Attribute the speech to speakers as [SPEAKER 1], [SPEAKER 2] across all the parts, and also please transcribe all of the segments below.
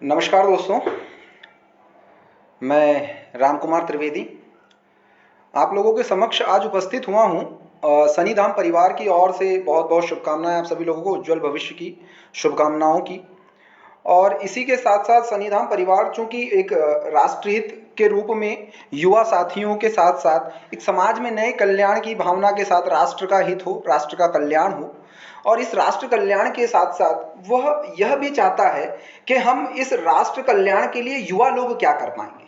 [SPEAKER 1] नमस्कार दोस्तों, मैं राम कुमार त्रिवेदी आप लोगों के समक्ष आज उपस्थित हुआ हूँ। सनीधाम परिवार की ओर से बहुत बहुत शुभकामनाएं आप सभी लोगों को उज्जवल भविष्य की शुभकामनाओं की। और इसी के साथ साथ सनीधाम परिवार चूंकि एक राष्ट्रहित के रूप में युवा साथियों के साथ साथ एक समाज में नए कल्याण की भावना के साथ राष्ट्र का हित हो, राष्ट्र का कल्याण हो, और इस राष्ट्र कल्याण के साथ साथ वह यह भी चाहता है कि हम इस राष्ट्र कल्याण के लिए युवा लोग क्या कर पाएंगे।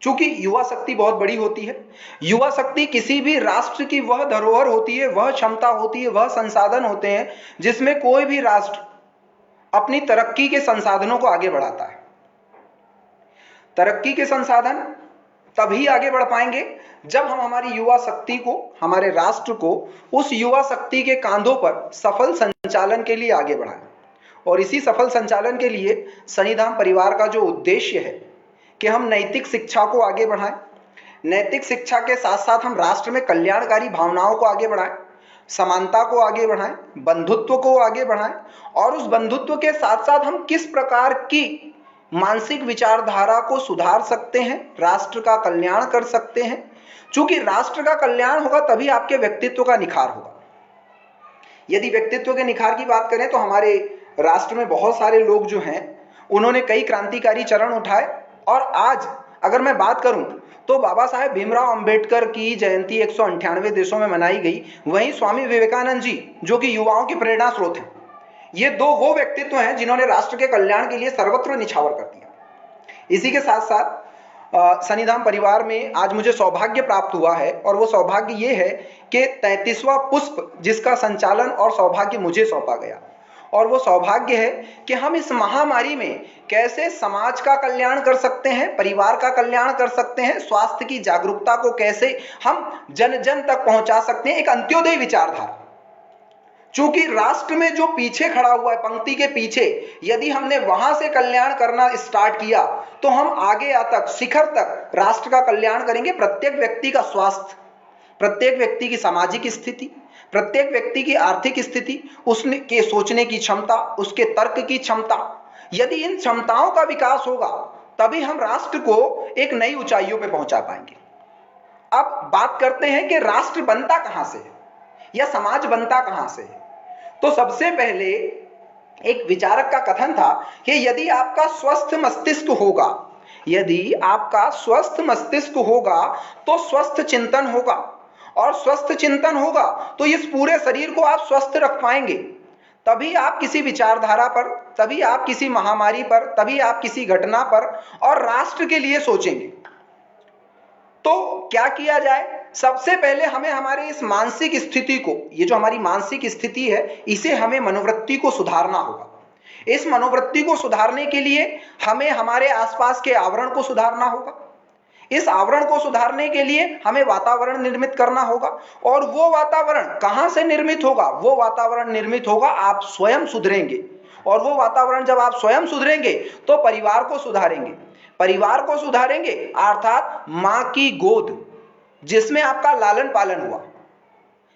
[SPEAKER 1] चूंकि युवा शक्ति बहुत बड़ी होती है, युवा शक्ति किसी भी राष्ट्र की वह धरोहर होती है, वह क्षमता होती है, वह संसाधन होते हैं जिसमें कोई भी राष्ट्र अपनी तरक्की के संसाधनों को आगे बढ़ाता है। तरक्की के संसाधन तभी आगे बढ़ पाएंगे जब हम हमारी युवा शक्ति को, हमारे राष्ट्र को उस युवा शक्ति के कांधों पर सफल संचालन के लिए आगे बढ़ाएं। और इसी सफल संचालन के लिए सनीधाम परिवार का जो उद्देश्य है कि हम नैतिक शिक्षा को आगे बढ़ाएं, नैतिक शिक्षा के साथ साथ हम राष्ट्र में कल्याणकारी भावनाओं को आगे बढ़ाएं, समानता को आगे बढ़ाएं, बंधुत्व को आगे बढ़ाएं, और उस बंधुत्व के साथ साथ हम किस प्रकार की मानसिक विचारधारा को सुधार सकते हैं, राष्ट्र का कल्याण कर सकते हैं। चूंकि राष्ट्र का कल्याण होगा तभी आपके व्यक्तित्व का निखार होगा। यदि व्यक्तित्व के निखार की बात करें तो हमारे राष्ट्र में बहुत सारे लोग जो हैं उन्होंने कई क्रांतिकारी चरण उठाए, और आज अगर मैं बात करूं तो बाबा साहेब भीमराव अंबेडकर की जयंती 198 देशों में मनाई गई। वहीं स्वामी विवेकानंद जी जो कि युवाओं की प्रेरणा स्रोत हैं, ये दो वो व्यक्तित्व हैं जिन्होंने राष्ट्र के कल्याण के लिए सर्वत्र निछावर कर दिया। इसी के साथ साथ सनीधाम परिवार में आज मुझे सौभाग्य प्राप्त हुआ है, और वो सौभाग्य ये है कि 33वां पुष्प जिसका संचालन और सौभाग्य मुझे सौंपा गया, और वो सौभाग्य है कि हम इस महामारी में कैसे समाज का कल्याण कर सकते हैं, परिवार का कल्याण कर सकते हैं, स्वास्थ्य की जागरूकता को कैसे हम जन जन तक पहुंचा सकते हैं, एक अंत्योदय विचारधारा। चूंकि राष्ट्र में जो पीछे खड़ा हुआ है, पंक्ति के पीछे, यदि हमने वहां से कल्याण करना स्टार्ट किया तो हम आगे तक, शिखर तक राष्ट्र का कल्याण करेंगे। प्रत्येक व्यक्ति का स्वास्थ्य, प्रत्येक व्यक्ति की सामाजिक स्थिति, प्रत्येक व्यक्ति की आर्थिक स्थिति, उसके सोचने की क्षमता, उसके तर्क की क्षमता, यदि इन क्षमताओं का विकास होगा तभी हम राष्ट्र को एक नई ऊंचाइयों पर पहुंचा पाएंगे। अब बात करते हैं कि राष्ट्र बनता कहां से है या समाज बनता कहां से है। तो सबसे पहले एक विचारक का कथन था कि यदि आपका स्वस्थ मस्तिष्क होगा, यदि आपका स्वस्थ मस्तिष्क होगा तो स्वस्थ चिंतन होगा, और स्वस्थ चिंतन होगा तो इस पूरे शरीर को आप स्वस्थ रख पाएंगे। तभी आप किसी विचारधारा पर, तभी आप किसी महामारी पर, तभी आप किसी घटना पर और राष्ट्र के लिए सोचेंगे। तो क्या किया जाए? सबसे पहले हमें हमारे इस मानसिक स्थिति को, ये जो हमारी मानसिक स्थिति है, इसे हमें मनोवृत्ति को सुधारना होगा। इस मनोवृत्ति को सुधारने के लिए हमें हमारे आसपास के आवरण को सुधारना होगा। इस आवरण को सुधारने के लिए हमें वातावरण निर्मित करना होगा, और वो वातावरण कहां से निर्मित होगा? वो वातावरण निर्मित होगा आप स्वयं सुधरेंगे, और वो वातावरण जब आप स्वयं सुधरेंगे तो परिवार को सुधारेंगे। परिवार को सुधारेंगे अर्थात मां की गोद जिसमें आपका लालन पालन हुआ,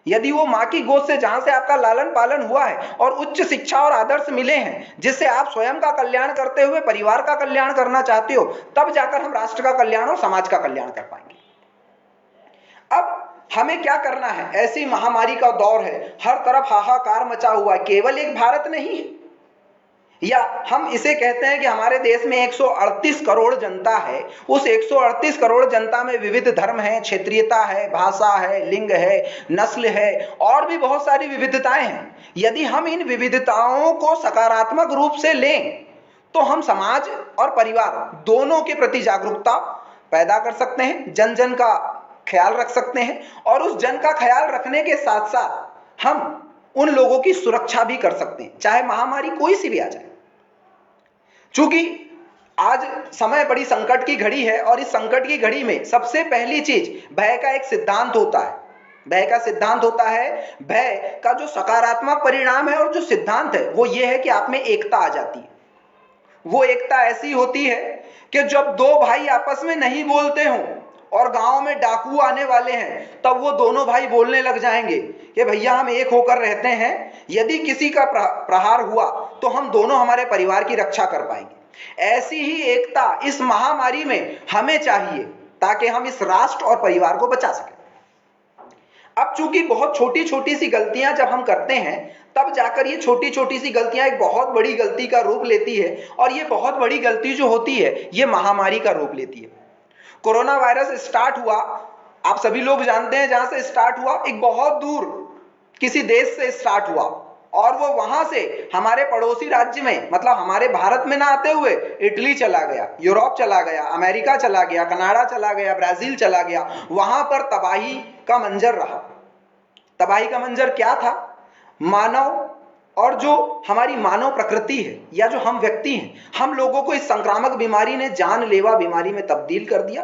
[SPEAKER 1] यदि वो मां की गोद से, जहां से आपका लालन पालन हुआ है और उच्च शिक्षा और आदर्श मिले हैं जिससे आप स्वयं का कल्याण करते हुए परिवार का कल्याण करना चाहते हो, तब जाकर हम राष्ट्र का कल्याण और समाज का कल्याण कर पाएंगे। अब हमें क्या करना है? ऐसी महामारी का दौर है, हर तरफ हाहाकार मचा हुआ है, केवल एक भारत नहीं है, या हम इसे कहते हैं कि हमारे देश में 138 करोड़ जनता है। उस 138 करोड़ जनता में विविध धर्म है, क्षेत्रीयता है, भाषा है, लिंग है, नस्ल है, और भी बहुत सारी विविधताएं हैं। यदि हम इन विविधताओं को सकारात्मक रूप से लें तो हम समाज और परिवार दोनों के प्रति जागरूकता पैदा कर सकते हैं, जन जन का ख्याल रख सकते हैं, और उस जन का ख्याल रखने के साथ साथ हम उन लोगों की सुरक्षा भी कर सकते हैं, चाहे महामारी कोई सी भी आ जाए। चूंकि आज समय बड़ी संकट की घड़ी है, और इस संकट की घड़ी में सबसे पहली चीज भय का एक सिद्धांत होता है। भय का सिद्धांत होता है, भय का जो सकारात्मक परिणाम है और जो सिद्धांत है वो ये है कि आप में एकता आ जाती है। वो एकता ऐसी होती है कि जब दो भाई आपस में नहीं बोलते हों और गांव में डाकू आने वाले हैं, तब वो दोनों भाई बोलने लग जाएंगे कि भैया हम एक होकर रहते हैं, यदि किसी का प्रहार हुआ तो हम दोनों हमारे परिवार की रक्षा कर पाएंगे। ऐसी ही एकता इस महामारी में हमें चाहिए ताकि हम इस राष्ट्र और परिवार को बचा सकें। अब चूंकि बहुत छोटी छोटी सी गलतियां जब हम करते हैं, तब जाकर ये छोटी छोटी सी गलतियां एक बहुत बड़ी गलती का रूप लेती है, और ये बहुत बड़ी गलती जो होती है ये महामारी का रूप लेती है। कोरोना वायरस स्टार्ट हुआ, आप सभी लोग जानते हैं जहां से स्टार्ट हुआ, एक बहुत दूर किसी देश से स्टार्ट हुआ, और वो वहां से हमारे पड़ोसी राज्य में, मतलब हमारे भारत में ना आते हुए इटली चला गया, यूरोप चला गया, अमेरिका चला गया, कनाडा चला गया, ब्राजील चला गया। वहां पर तबाही का मंजर रहा। तबाही का मंजर क्या था? मानव और जो हमारी मानव प्रकृति है या जो हम व्यक्ति हैं, हम लोगों को इस संक्रामक बीमारी ने जानलेवा बीमारी में तब्दील कर दिया।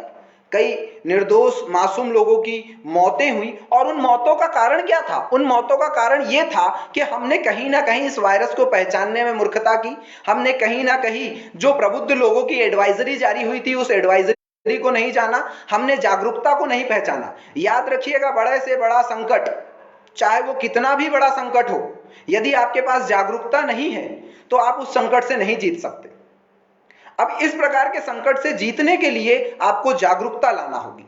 [SPEAKER 1] कई निर्दोष मासूम लोगों की मौतें हुई, और उन मौतों का कारण क्या था? उन मौतों का कारण यह था कि हमने कहीं ना कहीं इस वायरस को पहचानने में मूर्खता की। हमने कहीं ना कहीं जो प्रबुद्ध लोगों की एडवाइजरी जारी हुई थी, उस एडवाइजरी को नहीं जाना, हमने जागरूकता को नहीं पहचाना। याद रखिएगा, बड़े से बड़ा संकट, चाहे वो कितना भी बड़ा संकट हो, यदि आपके पास जागरूकता नहीं है तो आप उस संकट से नहीं जीत सकते। अब इस प्रकार के संकट से जीतने के लिए आपको जागरूकता लाना होगी।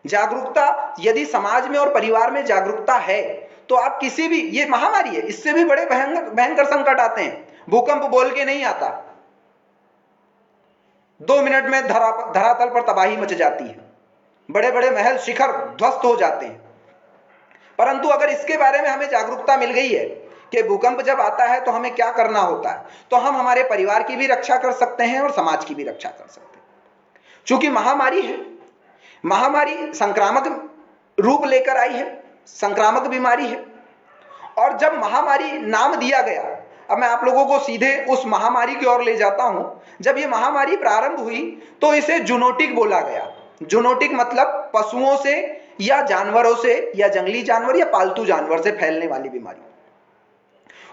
[SPEAKER 1] जागरूकता यदि समाज में और परिवार में जागरूकता है तो आप किसी भी, ये महामारी है, इससे भी बड़े भयंकर संकट आते हैं। भूकंप बोल के नहीं आता, 2 मिनट में धरातल पर तबाही मच जाती है, बड़े बड़े महल शिखर ध्वस्त हो जाते हैं। परंतु अगर इसके बारे में हमें जागरूकता मिल गई है कि भूकंप जब आता है तो हमें क्या करना होता है, तो हम हमारे परिवार की भी रक्षा कर सकते हैं और समाज की भी रक्षा कर सकते हैं। चूंकि महामारी है, महामारी संक्रामक रूप लेकर आई है, संक्रामक बीमारी है, और जब महामारी नाम दिया गया, अब मैं आप लोगों को सीधे उस महामारी की ओर ले जाता हूं। जब ये महामारी प्रारंभ हुई तो इसे जूनोटिक बोला गया। जूनोटिक मतलब पशुओं से या जानवरों से, या जंगली जानवर या पालतू जानवर से फैलने वाली बीमारी।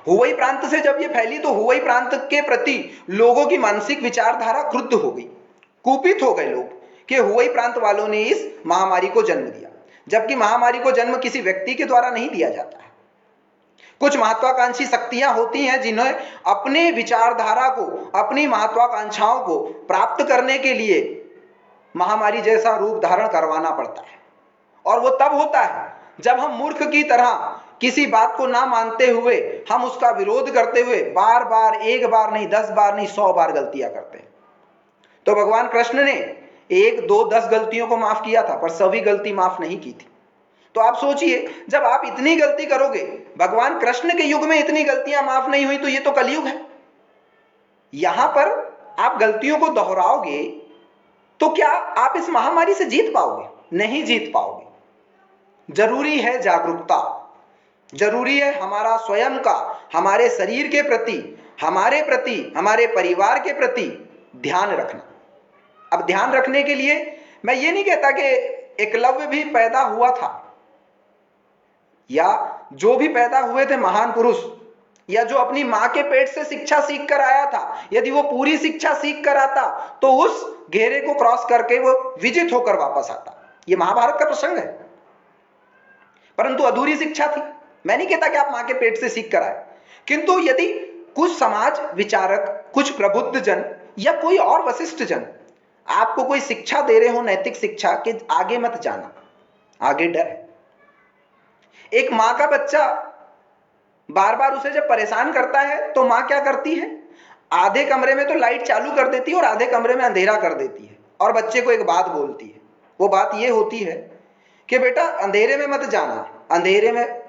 [SPEAKER 1] हुबई प्रांत से जब ये फैली तो हुबई प्रांत के प्रति लोगों की मानसिक विचारधारा क्रुद्ध हो गई, कुपित हो गए लोग कि हुबई प्रांत वालों ने इस महामारी को जन्म दिया, जबकि महामारी को जन्म किसी व्यक्ति के द्वारा नहीं दिया जाता है। कुछ महत्वाकांक्षी शक्तियां होती हैं जिन्हें अपने विचारधारा को, अपनी महत्वाकांक्षाओं को प्राप्त करने के लिए महामारी जैसा रूप धारण करवाना पड़ता है। और वो तब होता है जब हम मूर्ख की तरह किसी बात को ना मानते हुए, हम उसका विरोध करते हुए बार बार, एक बार नहीं, 10 बार नहीं, 100 बार गलतियां करते हैं। तो भगवान कृष्ण ने 1, 2, 10 गलतियों को माफ किया था, पर सभी गलती माफ नहीं की थी। तो आप सोचिए, जब आप इतनी गलती करोगे, भगवान कृष्ण के युग में इतनी गलतियां माफ नहीं हुई, तो ये तो कलयुग है। यहां पर आप गलतियों को दोहराओगे तो क्या आप इस महामारी से जीत पाओगे? नहीं जीत पाओगे। जरूरी है जागरूकता, जरूरी है हमारा स्वयं का, हमारे शरीर के प्रति, हमारे प्रति, हमारे परिवार के प्रति ध्यान रखना। अब ध्यान रखने के लिए मैं ये नहीं कहता कि एकलव्य भी पैदा हुआ था, या जो भी पैदा हुए थे महान पुरुष, या जो अपनी मां के पेट से शिक्षा सीख कर आया था, यदि वो पूरी शिक्षा सीख कर आता तो उस घेरे को क्रॉस करके वो विजित होकर वापस आता। ये महाभारत का प्रसंग है। परंतु अधूरी शिक्षा थी। मैं नहीं कहता कि आप मां के पेट से सीख कर आए, किंतु यदि कुछ समाज विचारक, कुछ प्रबुद्ध जन या कोई और वशिष्ठ जन आपको कोई शिक्षा दे रहे हो, नैतिक शिक्षा, कि आगे मत जाना, आगे डर है। एक मां का बच्चा बार बार उसे जब परेशान करता है तो मां क्या करती है? आधे कमरे में तो लाइट चालू कर देती है और आधे कमरे में अंधेरा कर देती है, और बच्चे को एक बात बोलती है। वो बात ये होती है कि बेटा अंधेरे में मत जाना, अंधेरे में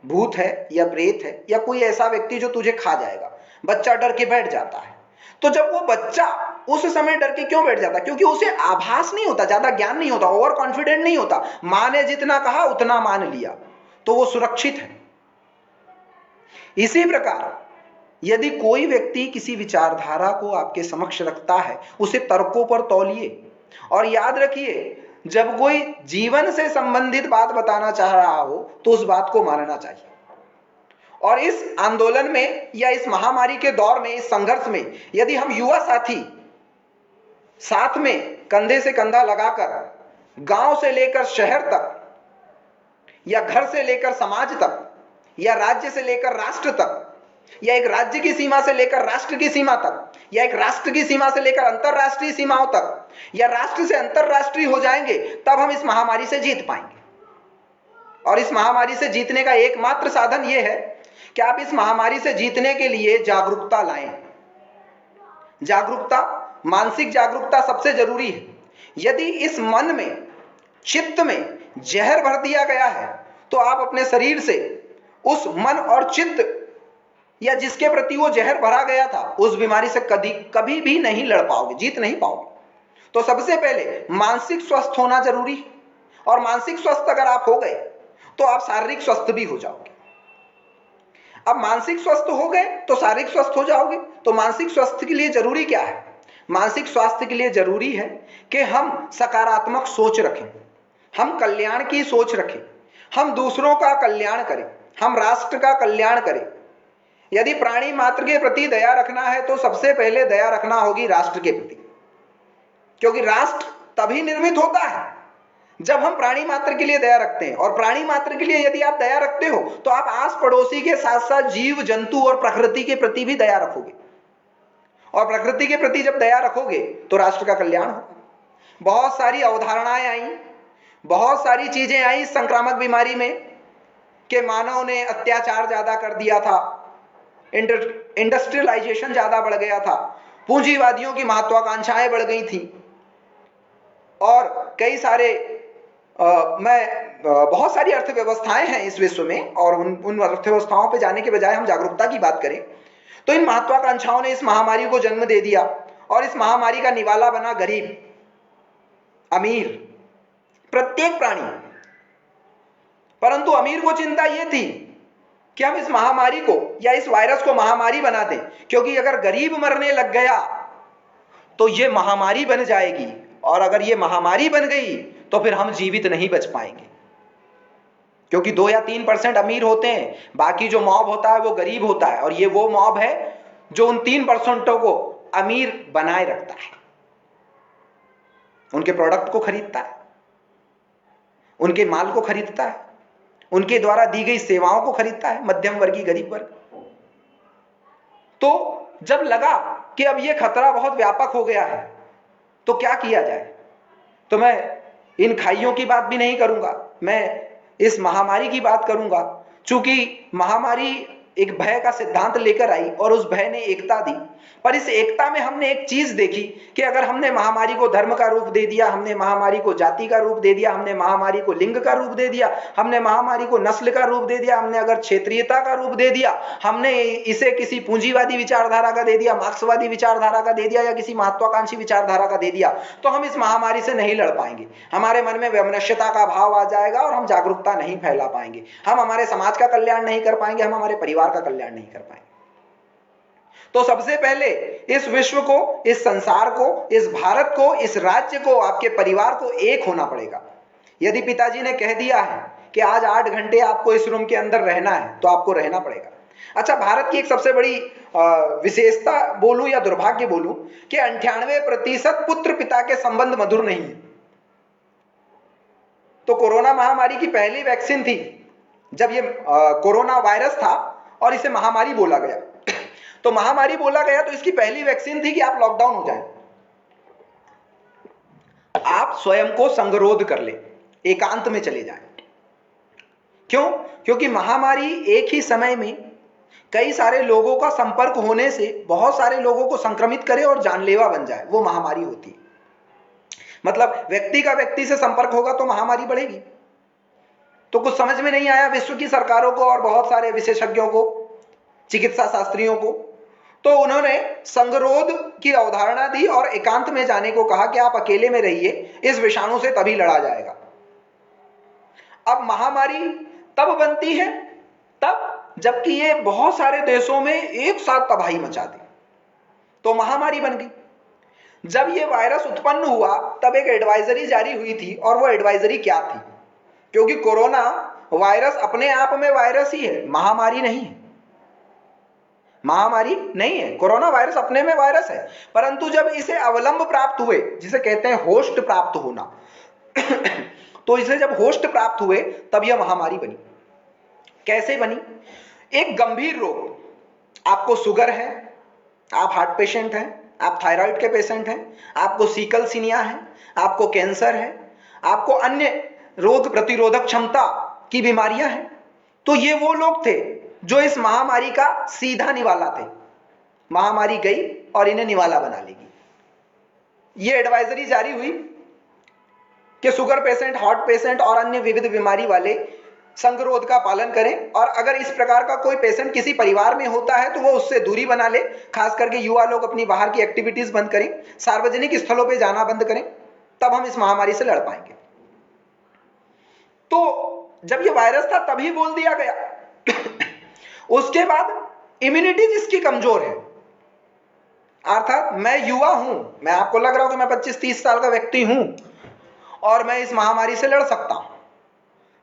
[SPEAKER 1] भूत है या प्रेत है या कोई ऐसा व्यक्ति जो तुझे खा जाएगा। बच्चा डर के बैठ जाता है। तो जब वो बच्चा उस समय डर के क्यों बैठ जाता? क्योंकि उसे आभास नहीं होता, ज्यादा ज्ञान नहीं होता, ओवर कॉन्फिडेंट नहीं होता। मां ने जितना कहा उतना मान लिया, तो वो सुरक्षित है। इसी प्रकार यदि कोई व्यक्ति किसी विचारधारा को आपके समक्ष रखता है, उसे तर्कों पर तौलिए, और याद रखिए, जब कोई जीवन से संबंधित बात बताना चाह रहा हो तो उस बात को मानना चाहिए। और इस आंदोलन में या इस महामारी के दौर में, इस संघर्ष में, यदि हम युवा साथी साथ में कंधे से कंधा लगाकर गांव से लेकर शहर तक, या घर से लेकर समाज तक, या राज्य से लेकर राष्ट्र तक, या एक राज्य की सीमा से लेकर राष्ट्र की सीमा तक, या एक राष्ट्र की सीमा से लेकर अंतरराष्ट्रीय सीमाओं तक, या राष्ट्र से अंतरराष्ट्रीय हो जाएंगे, तब हम इस महामारी से जीत पाएंगे। और इस महामारी से जीतने का एकमात्र साधन यह है कि आप इस महामारी से जीतने के लिए जागरूकता लाएं। जागरूकता, मानसिक जागरूकता सबसे जरूरी है। यदि इस मन में, चित्त में जहर भर दिया गया है, तो आप अपने शरीर से उस मन और चित्त या जिसके प्रति वो जहर भरा गया था, उस बीमारी से कभी भी नहीं लड़ पाओगे, जीत नहीं पाओगे। तो सबसे पहले मानसिक स्वस्थ होना जरूरी है, और मानसिक स्वस्थ अगर आप हो गए तो आप शारीरिक स्वस्थ भी हो जाओगे। अब मानसिक स्वस्थ हो गए तो शारीरिक स्वस्थ हो जाओगे। तो मानसिक स्वास्थ्य के लिए जरूरी क्या है? मानसिक स्वास्थ्य के लिए जरूरी है कि हम सकारात्मक सोच रखें, हम कल्याण की सोच रखें, हम दूसरों का कल्याण करें, हम राष्ट्र का कल्याण करें। यदि प्राणी मात्र के प्रति दया रखना है तो सबसे पहले दया रखना होगी राष्ट्र के प्रति, क्योंकि राष्ट्र तभी निर्मित होता है जब हम प्राणी मात्र के लिए दया रखते हैं। और प्राणी मात्र के लिए यदि आप दया रखते हो तो आप आस पड़ोसी के साथ साथ जीव जंतु और प्रकृति के प्रति भी दया रखोगे, और प्रकृति के प्रति जब दया रखोगे तो राष्ट्र का कल्याण होगा। बहुत सारी अवधारणाएं आई, बहुत सारी चीजें आई इस संक्रामक बीमारी में कि मानव ने अत्याचार ज्यादा कर दिया था, इंडस्ट्रियलाइजेशन ज्यादा बढ़ गया था, पूंजीवादियों की महत्वाकांक्षाएं बढ़ गई थी, और कई सारे बहुत सारी अर्थव्यवस्थाएं हैं इस विश्व में, और उन अर्थव्यवस्थाओं पे जाने के बजाय हम जागरूकता की बात करें तो इन महत्वाकांक्षाओं ने इस महामारी को जन्म दे दिया, और इस महामारी का निवाला बना गरीब, अमीर, प्रत्येक प्राणी। परंतु अमीर को चिंता यह थी कि हम इस महामारी को या इस वायरस को महामारी बना दें, क्योंकि अगर गरीब मरने लग गया तो यह महामारी बन जाएगी, और अगर यह महामारी बन गई तो फिर हम जीवित नहीं बच पाएंगे, क्योंकि 2 या 3% अमीर होते हैं, बाकी जो मॉब होता है वो गरीब होता है, और ये वो मॉब है जो उन 3% को अमीर बनाए रखता है, उनके प्रोडक्ट को खरीदता है, उनके माल को खरीदता है, उनके द्वारा दी गई सेवाओं को खरीदता है, मध्यम वर्गीय गरीब वर्ग। तो जब लगा कि अब यह खतरा बहुत व्यापक हो गया है तो क्या किया जाए, तो मैं इन खाइयों की बात भी नहीं करूंगा, मैं इस महामारी की बात करूंगा। चूंकि महामारी एक भय का सिद्धांत लेकर आई और उस भय ने एकता दी, पर इस एकता में हमने एक चीज देखी कि अगर हमने महामारी को धर्म का रूप दे दिया, हमने महामारी को जाति का रूप दे दिया, हमने महामारी को लिंग का रूप दे दिया, हमने महामारी को नस्ल का रूप दे दिया, हमने अगर क्षेत्रीयता का रूप दे दिया, हमने इसे किसी पूंजीवादी विचारधारा का दे दिया, मार्क्सवादी विचारधारा का दे दिया, या किसी महत्वाकांक्षी विचारधारा का दे दिया, तो हम इस महामारी से नहीं लड़ पाएंगे। हमारे मन में वैमनस्यता का भाव आ जाएगा और हम जागरूकता नहीं फैला पाएंगे, हम हमारे समाज का कल्याण नहीं कर पाएंगे, हम हमारे परिवार का कल्याण नहीं कर पाएंगे। तो सबसे पहले इस विश्व को, इस संसार को, इस भारत को, इस राज्य को, आपके परिवार को एक होना पड़ेगा। यदि पिताजी ने कह दिया है कि आज 8 घंटे आपको इस रूम के अंदर रहना है तो आपको रहना पड़ेगा। अच्छा, भारत की एक सबसे बड़ी विशेषता बोलूं या दुर्भाग्य बोलूं कि 98% पुत्र पिता के संबंध मधुर नहीं है। तो कोरोना महामारी की पहली वैक्सीन थी जब ये कोरोना वायरस था और इसे महामारी बोला गया, तो महामारी बोला गया तो इसकी पहली वैक्सीन थी कि आप लॉकडाउन हो जाएं, आप स्वयं को संगरोध कर लें, एकांत में चले जाएं। क्यों? क्योंकि महामारी एक ही समय में कई सारे लोगों का संपर्क होने से बहुत सारे लोगों को संक्रमित करे और जानलेवा बन जाए, वो महामारी होती है। मतलब व्यक्ति का व्यक्ति से संपर्क होगा तो महामारी बढ़ेगी। तो कुछ समझ में नहीं आया विश्व की सरकारों को और बहुत सारे विशेषज्ञों को, चिकित्सा शास्त्रियों को, तो उन्होंने संगरोध की अवधारणा दी और एकांत में जाने को कहा कि आप अकेले में रहिए, इस विषाणु से तभी लड़ा जाएगा। अब महामारी तब बनती है तब जबकि ये बहुत सारे देशों में एक साथ तबाही मचा दी, तो महामारी बन गई। जब ये वायरस उत्पन्न हुआ तब एक एडवाइजरी जारी हुई थी, और वो एडवाइजरी क्या थी? क्योंकि कोरोना वायरस अपने आप में वायरस ही है, महामारी नहीं है। महामारी नहीं है, कोरोना वायरस अपने में वायरस है, परंतु जब इसे अवलंब प्राप्त हुए, जिसे कहते हैं होस्ट प्राप्त होना तो इसे जब होस्ट प्राप्त हुए तब यह महामारी बनी। कैसे बनी? एक गंभीर रोग, आपको शुगर है, आप हार्ट पेशेंट हैं, आप थायराइड के पेशेंट हैं, आपको सीकल सीनिया है, आपको कैंसर है, आपको अन्य रोग प्रतिरोधक क्षमता की बीमारियां हैं, तो ये वो लोग थे जो इस महामारी का सीधा निवाला थे। महामारी गई और इन्हें निवाला बना लेगी। ये एडवाइजरी जारी हुई कि शुगर पेशेंट, हार्ट पेशेंट और अन्य विविध बीमारी वाले संगरोध का पालन करें, और अगर इस प्रकार का कोई पेशेंट किसी परिवार में होता है तो वो उससे दूरी बना ले। खास करके युवा लोग अपनी बाहर की एक्टिविटीज बंद करें, सार्वजनिक स्थलों पे जाना बंद करें, तब हम इस महामारी से लड़ पाएंगे। तो जब ये वायरस था तभी बोल दिया गया। उसके बाद इम्यूनिटी जिसकी कमजोर है, अर्थात मैं युवा हूं, मैं आपको लग रहा हूं कि मैं 25-30 साल का व्यक्ति हूं और मैं इस महामारी से लड़ सकता हूं,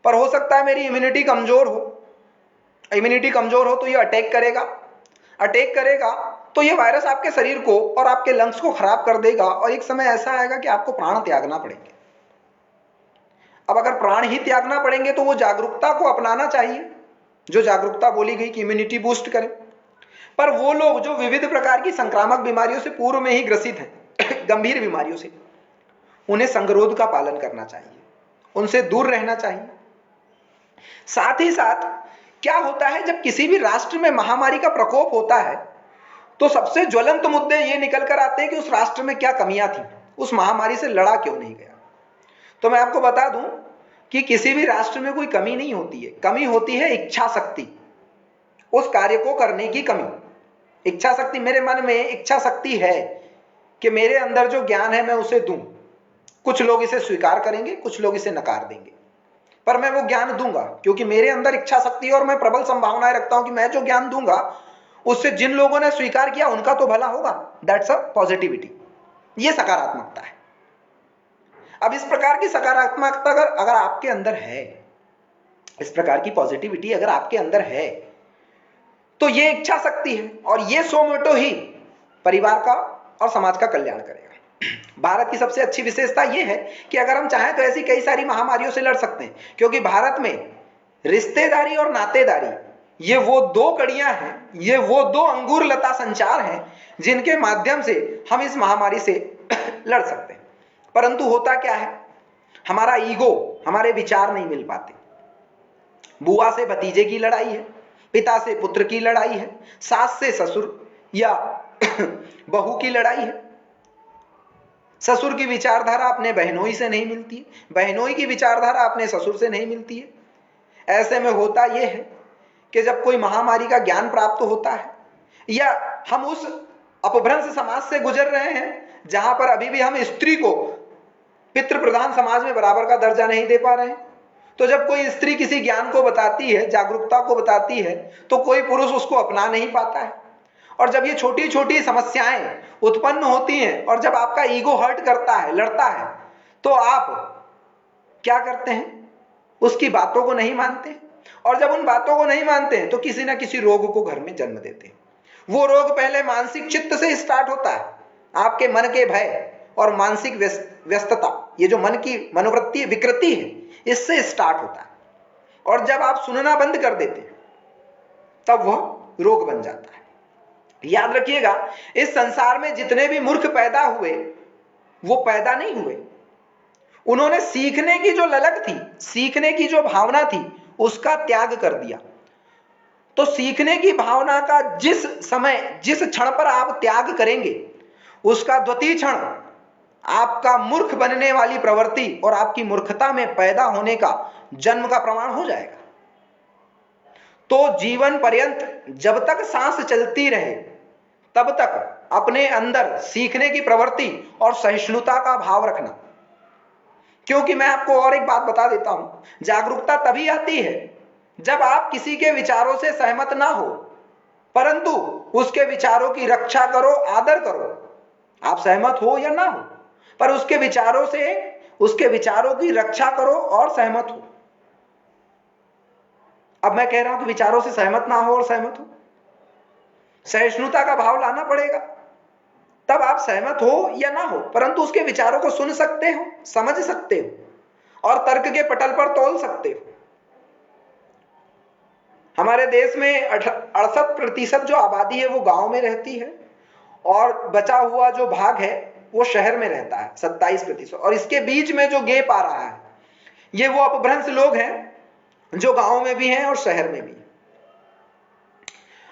[SPEAKER 1] पर हो सकता है मेरी इम्यूनिटी कमजोर हो। इम्यूनिटी कमजोर हो तो ये अटैक करेगा, अटैक करेगा तो ये वायरस आपके शरीर को और आपके लंग्स को खराब कर देगा, और एक समय ऐसा आएगा कि आपको प्राण त्यागना पड़ेंगे। अब अगर प्राण ही त्यागना पड़ेंगे तो वो जागरूकता को अपनाना चाहिए, जो जागरूकता बोली गई कि इम्यूनिटी बूस्ट करें। पर वो लोग जो विविध प्रकार की संक्रामक बीमारियों से पूर्व में ही ग्रसित हैं, गंभीर बीमारियों से, उन्हें संगरोध का पालन करना चाहिए, उनसे दूर रहना चाहिए। साथ ही साथ क्या होता है, जब किसी भी राष्ट्र में महामारी का प्रकोप होता है तो सबसे ज्वलंत मुद्दे ये निकल कर आते हैं कि उस राष्ट्र में क्या कमियां थी, उस महामारी से लड़ा क्यों नहीं गया। तो मैं आपको बता दूं कि किसी भी राष्ट्र में कोई कमी नहीं होती है, कमी होती है इच्छा शक्ति, उस कार्य को करने की कमी। इच्छा शक्ति, मेरे मन में इच्छा शक्ति है कि मेरे अंदर जो ज्ञान है मैं उसे दूं। कुछ लोग इसे स्वीकार करेंगे, कुछ लोग इसे नकार देंगे, पर मैं वो ज्ञान दूंगा क्योंकि मेरे अंदर इच्छा शक्ति है और मैं प्रबल संभावनाएं रखता हूं कि मैं जो ज्ञान दूंगा उससे जिन लोगों ने स्वीकार किया उनका तो भला होगा। दैट्स अ पॉजिटिविटी, ये सकारात्मकता है। अब इस प्रकार की सकारात्मकता अगर आपके अंदर है, इस प्रकार की पॉजिटिविटी अगर आपके अंदर है, तो ये इच्छा शक्ति है और ये सो मोटो ही परिवार का और समाज का कल्याण करेगा। भारत की सबसे अच्छी विशेषता यह है कि अगर हम चाहें तो ऐसी कई सारी महामारियों से लड़ सकते हैं, क्योंकि भारत में रिश्तेदारी और नातेदारी, ये वो दो कड़ियां हैं, ये वो दो अंगूर लता संचार हैं जिनके माध्यम से हम इस महामारी से लड़ सकते हैं। परंतु होता क्या है, हमारा ईगो, हमारे विचार नहीं मिल पाते। बुआ से भतीजे की लड़ाई है, पिता से पुत्र की लड़ाई है, सास से ससुर या बहू की लड़ाई है। ससुर की विचारधारा अपने बहनोई से नहीं मिलती, बहनोई की विचारधारा अपने ससुर से नहीं मिलती है। ऐसे में होता यह है कि जब कोई महामारी का ज्ञान प्राप्त होता है या हम उस अपभ्रंश समाज से गुजर रहे हैं जहां पर अभी भी हम स्त्री को पितृ प्रधान समाज में बराबर का दर्जा नहीं दे पा रहे हैं, तो जब कोई स्त्री किसी ज्ञान को बताती है, जागरूकता को बताती है, तो कोई पुरुष उसको अपना नहीं पाता है। और जब ये छोटी छोटी समस्याएं उत्पन्न होती हैं और जब आपका ईगो हर्ट करता है, लड़ता है, तो आप क्या करते हैं, उसकी बातों को नहीं मानते, और जब उन बातों को नहीं मानते हैं तो किसी ना किसी रोग को घर में जन्म देते हैं। वो रोग पहले मानसिक चित्त से स्टार्ट होता है, आपके मन के भय और मानसिक व्यस्तता, ये जो मन की मनोवृत्ति विकृति है, इससे स्टार्ट होता है। और जब आप सुनना बंद कर देते हैं तब वह रोग बन जाता है। याद रखिएगा, इस संसार में जितने भी मूर्ख पैदा हुए वो पैदा नहीं हुए, उन्होंने सीखने की जो ललक थी, सीखने की जो भावना थी, उसका त्याग कर दिया। तो सीखने की भावना का जिस समय, जिस क्षण पर आप त्याग करेंगे, उसका द्वितीय क्षण आपका मूर्ख बनने वाली प्रवृत्ति और आपकी मूर्खता में पैदा होने का जन्म का प्रमाण हो जाएगा। तो जीवन पर्यंत जब तक सांस चलती रहे तब तक अपने अंदर सीखने की प्रवृत्ति और सहिष्णुता का भाव रखना। क्योंकि मैं आपको और एक बात बता देता हूं, जागरूकता तभी आती है जब आप किसी के विचारों से सहमत ना हो, परंतु उसके विचारों की रक्षा करो, आदर करो। आप सहमत हो या ना हो, पर उसके विचारों से, उसके विचारों की रक्षा करो और सहमत हो। अब मैं कह रहा हूं कि विचारों से सहमत ना हो और सहमत हो, सहिष्णुता का भाव लाना पड़ेगा। तब आप सहमत हो या ना हो, परंतु उसके विचारों को सुन सकते हो, समझ सकते हो और तर्क के पटल पर तोल सकते हो। हमारे देश में 68% जो आबादी है वो गांव में रहती है और बचा हुआ जो भाग है वो शहर में रहता है 27%। और इसके बीच में जो गैप आ रहा है ये वो अपभ्रंश लोग हैं जो गांव में भी हैं और शहर में भी।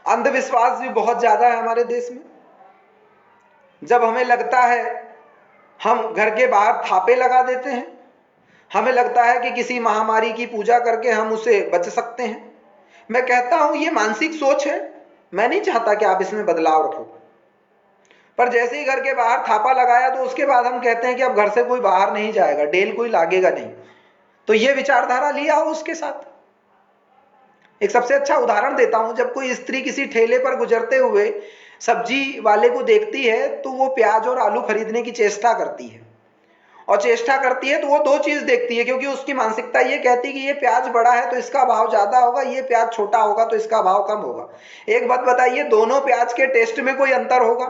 [SPEAKER 1] अंधविश्वास भी बहुत ज्यादा है हमारे देश में। जब हमें लगता है हम घर के बाहर थापे लगा देते हैं, हमें लगता है कि किसी महामारी की पूजा करके हम उसे बच सकते हैं। मैं कहता हूं ये मानसिक सोच है, मैं नहीं चाहता कि आप इसमें बदलाव रखो। पर जैसे ही घर के बाहर थापा लगाया तो उसके बाद हम कहते हैं कि अब घर से कोई बाहर नहीं जाएगा, डेल कोई लागेगा नहीं। तो ये विचारधारा लिया हो उसके साथ। एक सबसे अच्छा उदाहरण देता हूं, जब कोई स्त्री किसी ठेले पर गुजरते हुए सब्जी वाले को देखती है तो वो प्याज और आलू खरीदने की चेष्टा करती है। और चेष्टा करती है तो वो दो चीज देखती है, क्योंकि उसकी मानसिकता ये कहती है कि ये प्याज बड़ा है तो इसका भाव ज्यादा होगा, ये प्याज छोटा होगा तो इसका भाव कम होगा। एक बात बताइए, दोनों प्याज के टेस्ट में कोई अंतर होगा?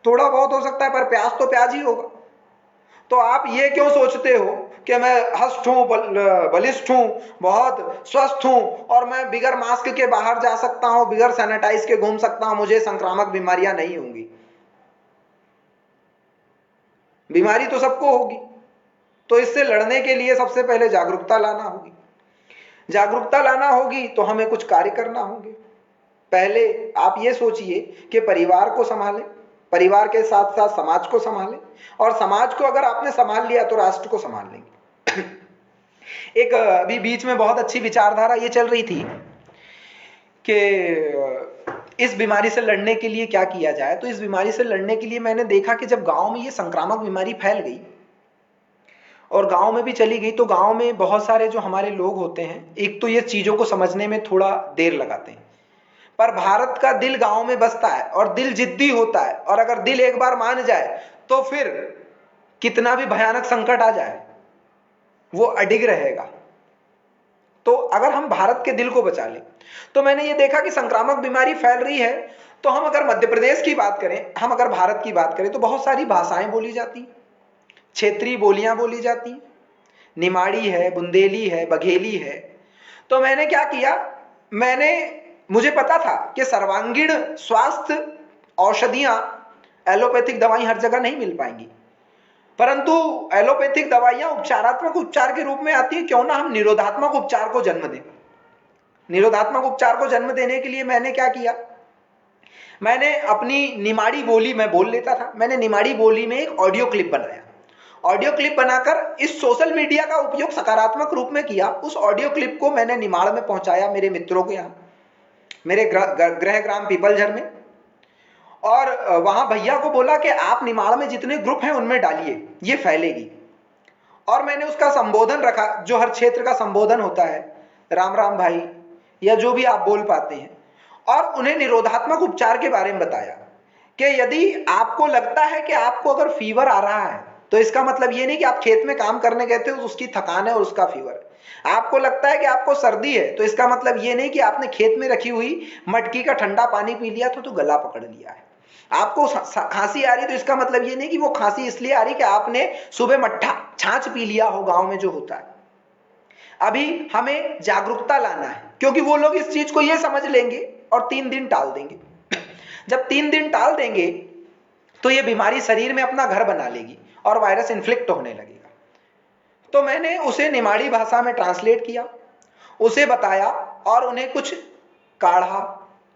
[SPEAKER 1] थोड़ा बहुत हो सकता है, पर प्याज तो प्याज ही होगा। तो आप ये क्यों सोचते हो कि मैं हष्ट हूं, बलिष्ठ हूं, बहुत स्वस्थ हूं और मैं बिगर मास्क के बाहर जा सकता हूं, बिगर सैनिटाइज के घूम सकता हूं, मुझे संक्रामक बीमारियां नहीं होंगी? बीमारी तो सबको होगी। तो इससे लड़ने के लिए सबसे पहले जागरूकता लाना होगी। जागरूकता लाना होगी तो हमें कुछ कार्य करना होंगे। पहले आप ये सोचिए कि परिवार को संभालें, परिवार के साथ साथ समाज को संभालें, और समाज को अगर आपने संभाल लिया तो राष्ट्र को संभाल लेंगे। एक अभी बीच में बहुत अच्छी विचारधारा ये चल रही थी कि इस बीमारी से लड़ने के लिए क्या किया जाए। तो इस बीमारी से लड़ने के लिए मैंने देखा कि जब गांव में ये संक्रामक बीमारी फैल गई और गांव में भी चली गई, तो गांव में बहुत सारे जो हमारे लोग होते हैं, एक तो ये चीजों को समझने में थोड़ा देर लगाते हैं, पर भारत का दिल गांव में बसता है और दिल जिद्दी होता है। और अगर दिल एक बार मान जाए तो फिर कितना भी भयानक संकट आ जाए वो अडिग रहेगा। तो अगर हम भारत के दिल को बचा लें, तो मैंने ये देखा कि संक्रामक बीमारी फैल रही है तो हम अगर मध्य प्रदेश की बात करें, हम अगर भारत की बात करें, तो बहुत सारी भाषाएं बोली जाती हैं, क्षेत्रीय बोलियां बोली जाती हैं, निमाड़ी है, बुंदेली है, बघेली है। तो मैंने क्या किया, मुझे पता था कि सर्वांगीण स्वास्थ्य औषधियां, एलोपैथिक दवाई हर जगह नहीं मिल पाएंगी, परंतु एलोपैथिक दवाइयां उपचारात्मक उपचार के रूप में आती है। क्यों ना हम निरोधात्मक उपचार को जन्म दें। निरोधात्मक उपचार को जन्म देने के लिए मैंने क्या किया, मैंने अपनी निमाड़ी बोली में बोल लेता था, मैंने निमाड़ी बोली में एक ऑडियो क्लिप बनाया। ऑडियो क्लिप बनाकर इस सोशल मीडिया का उपयोग सकारात्मक रूप में किया। उस ऑडियो क्लिप को मैंने निमाड़ में पहुंचाया मेरे मित्रों के यहाँ, मेरे गृह ग्राम पीपलझर में, और वहां भैया को बोला कि आप निमाड़ में जितने ग्रुप हैं उनमें डालिए, ये फैलेगी। और मैंने उसका संबोधन रखा, जो हर क्षेत्र का संबोधन होता है, राम राम भाई, या जो भी आप बोल पाते हैं, और उन्हें निरोधात्मक उपचार के बारे में बताया कि यदि आपको लगता है कि आपको अगर फीवर आ रहा है तो इसका मतलब ये नहीं कि आप खेत में काम करने गए थे तो उसकी थकान है और उसका फीवर है। आपको लगता है कि आपको सर्दी है तो इसका मतलब ये नहीं कि आपने खेत में रखी हुई मटकी का ठंडा पानी पी लिया तो गला पकड़ लिया है। आपको खांसी आ रही तो इसका मतलब ये नहीं कि वो खांसी इसलिए आ रही कि आपने सुबह मट्ठा छाछ पी लिया हो, गांव में जो होता है। अभी हमें जागरूकता लाना है, क्योंकि वो लोग इस चीज को ये समझ लेंगे और 3 दिन टाल देंगे। जब 3 दिन टाल देंगे तो ये बीमारी शरीर में अपना घर बना लेगी और वायरस इन्फ्लिक्ट होने लगेगा। तो मैंने उसे निमाड़ी भाषा में ट्रांसलेट किया, उसे बताया और उन्हें कुछ काढ़ा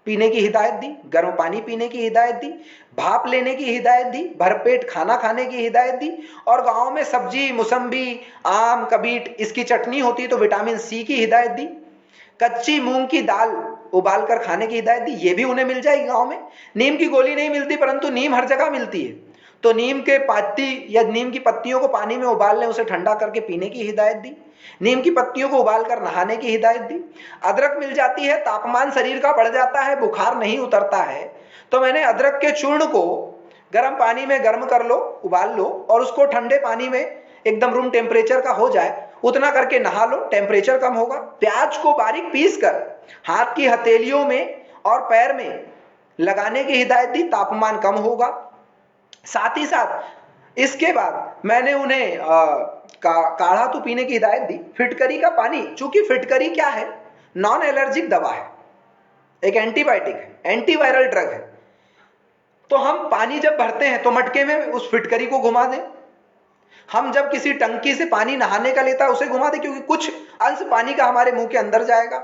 [SPEAKER 1] पीने की हिदायत दी, गर्म पानी पीने की हिदायत दी, भाप लेने की हिदायत दी, भरपेट खाना खाने की हिदायत दी, और गांव में सब्जी, मौसम्बी, आम, कबीट, इसकी चटनी होती तो विटामिन सी की हिदायत दी, कच्ची मूंग की दाल उबाल कर खाने की हिदायत दी, ये भी उन्हें मिल जाएगी गांव में। नीम की गोली नहीं मिलती, परंतु नीम हर जगह मिलती है, तो नीम के पत्ती या नीम की पत्तियों को पानी में उबाल लें, उसे ठंडा करके पीने की हिदायत दी, नीम की पत्तियों को उबालकर नहाने की हिदायत दी। अदरक मिल जाती है, तापमान शरीर का बढ़ जाता है, बुखार नहीं उतरता है, तो मैंने अदरक के चूर्ण को गर्म पानी में गर्म कर लो, उबाल लो, और उसको ठंडे पानी में एकदम रूम टेम्परेचर का हो जाए उतना करके नहा लो, टेम्परेचर कम होगा। प्याज को बारीक पीस कर हाथ की हथेलियों में और पैर में लगाने की हिदायत दी, तापमान कम होगा। साथ ही साथ इसके बाद मैंने उन्हें काढ़ा तो पीने की हिदायत दी। फिटकरी का पानी, चूंकि फिटकरी क्या है, नॉन एलर्जिक दवा है, एक एंटीबायोटिक है, एंटीवायरल ड्रग है, तो हम पानी जब भरते हैं तो मटके में उस फिटकरी को घुमा दें। हम जब किसी टंकी से पानी नहाने का लेता है उसे घुमा दें, क्योंकि कुछ अंश पानी का हमारे मुंह के अंदर जाएगा।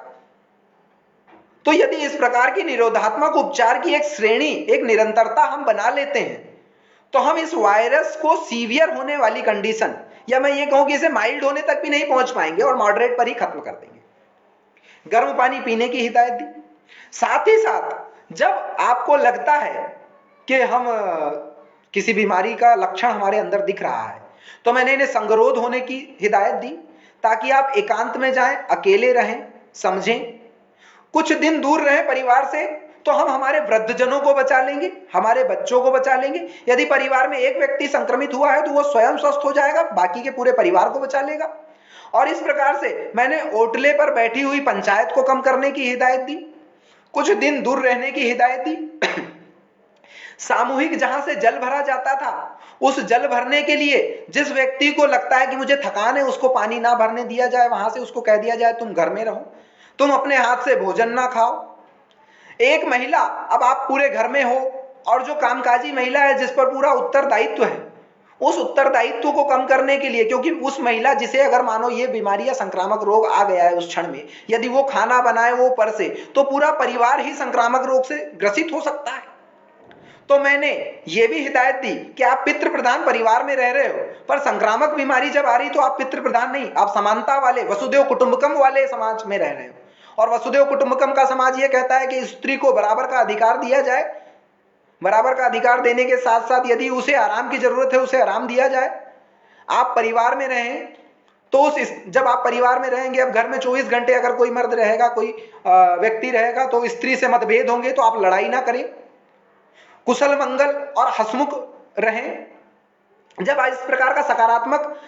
[SPEAKER 1] तो यदि इस प्रकार की निरोधात्मक उपचार की एक श्रेणी, एक निरंतरता हम बना लेते हैं, तो हम इस वायरस को सीवियर होने वाली कंडीशन, या मैं ये कहूं कि इसे माइल्ड होने तक भी नहीं पहुंच पाएंगे और मॉडरेट पर ही खत्म कर देंगे। गर्म पानी पीने की हिदायत दी। साथ ही साथ जब आपको लगता है कि हम किसी बीमारी का लक्षण हमारे अंदर दिख रहा है, तो मैंने इन्हें संगरोध होने की हिदायत दी, ताकि आप एकांत में जाएं, अकेले रहें, समझें, कुछ दिन दूर रहें परिवार से। तो हम हमारे वृद्धजनों को बचा लेंगे, हमारे बच्चों को बचा लेंगे। यदि परिवार में एक व्यक्ति संक्रमित हुआ है तो वो स्वयं स्वस्थ हो जाएगा, बाकी के पूरे परिवार को बचा लेगा। और इस प्रकार से मैंने ओटले पर बैठी हुई पंचायत को कम करने की हिदायत दी, कुछ दिन दूर रहने की हिदायत दी। सामूहिक जहां से जल भरा जाता था, उस जल भरने के लिए जिस व्यक्ति को लगता है कि मुझे थकान है, उसको पानी ना भरने दिया जाए, वहां से उसको कह दिया जाए तुम घर में रहो, तुम अपने हाथ से भोजन ना खाओ। एक महिला, अब आप पूरे घर में हो और जो कामकाजी महिला है जिस पर पूरा उत्तरदायित्व है, उस उत्तरदायित्व को कम करने के लिए, क्योंकि उस महिला जिसे अगर मानो ये बीमारी या संक्रामक रोग आ गया है उस क्षण में, यदि वो खाना बनाए वो पर से, तो पूरा परिवार ही संक्रामक रोग से ग्रसित हो सकता है। तो मैंने ये भी हिदायत दी कि आप पितृ प्रधान परिवार में रह रहे हो, पर संक्रामक बीमारी जब आ रही तो आप पितृ प्रधान नहीं, आप समानता वाले, वसुदेव कुटुंबकम वाले समाज में रह रहे हो। और वसुदेव कुटुंबकम का समाज ये कहता है कि स्त्री को बराबर का अधिकार दिया जाए, बराबर का अधिकार देने के साथ साथ यदि उसे आराम की जरूरत है उसे आराम दिया जाए। आप परिवार में रहें, तो जब आप परिवार में रहेंगे, अब घर में 24 घंटे अगर कोई मर्द रहेगा, कोई व्यक्ति रहेगा, तो स्त्री से मतभेद होंगे, तो आप लड़ाई ना करें, कुशल मंगल और हंसमुख रहें। जब इस प्रकार का सकारात्मक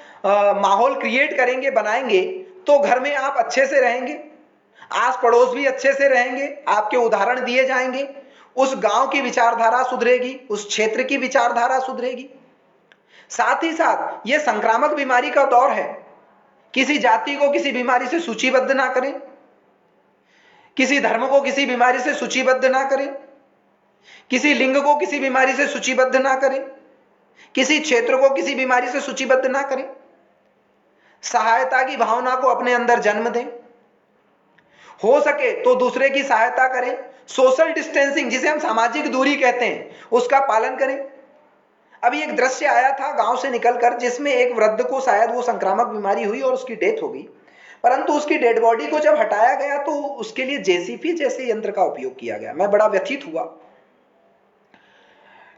[SPEAKER 1] माहौल क्रिएट करेंगे, बनाएंगे, तो घर में आप अच्छे से रहेंगे, आस पड़ोस भी अच्छे से रहेंगे, आपके उदाहरण दिए जाएंगे, उस गांव की विचारधारा सुधरेगी, उस क्षेत्र की विचारधारा सुधरेगी। साथ ही साथ ये संक्रामक बीमारी का दौर है, किसी जाति को किसी बीमारी से सूचीबद्ध ना करें, किसी धर्म को किसी बीमारी से सूचीबद्ध ना करें, किसी लिंग को किसी बीमारी से सूचीबद्ध ना करें, किसी क्षेत्र को किसी बीमारी से सूचीबद्ध ना करें। सहायता की भावना को अपने अंदर जन्म दें, हो सके तो दूसरे की सहायता करें। सोशल डिस्टेंसिंग, जिसे हम सामाजिक दूरी कहते हैं, उसका पालन करें। अभी एक दृश्य आया था गांव से निकलकर, जिसमें एक वृद्ध को शायद वो संक्रामक बीमारी हुई और उसकी डेथ हो गई, परंतु उसकी डेड बॉडी को जब हटाया गया तो उसके लिए जेसीपी जैसे यंत्र का उपयोग किया गया। मैं बड़ा व्यथित हुआ,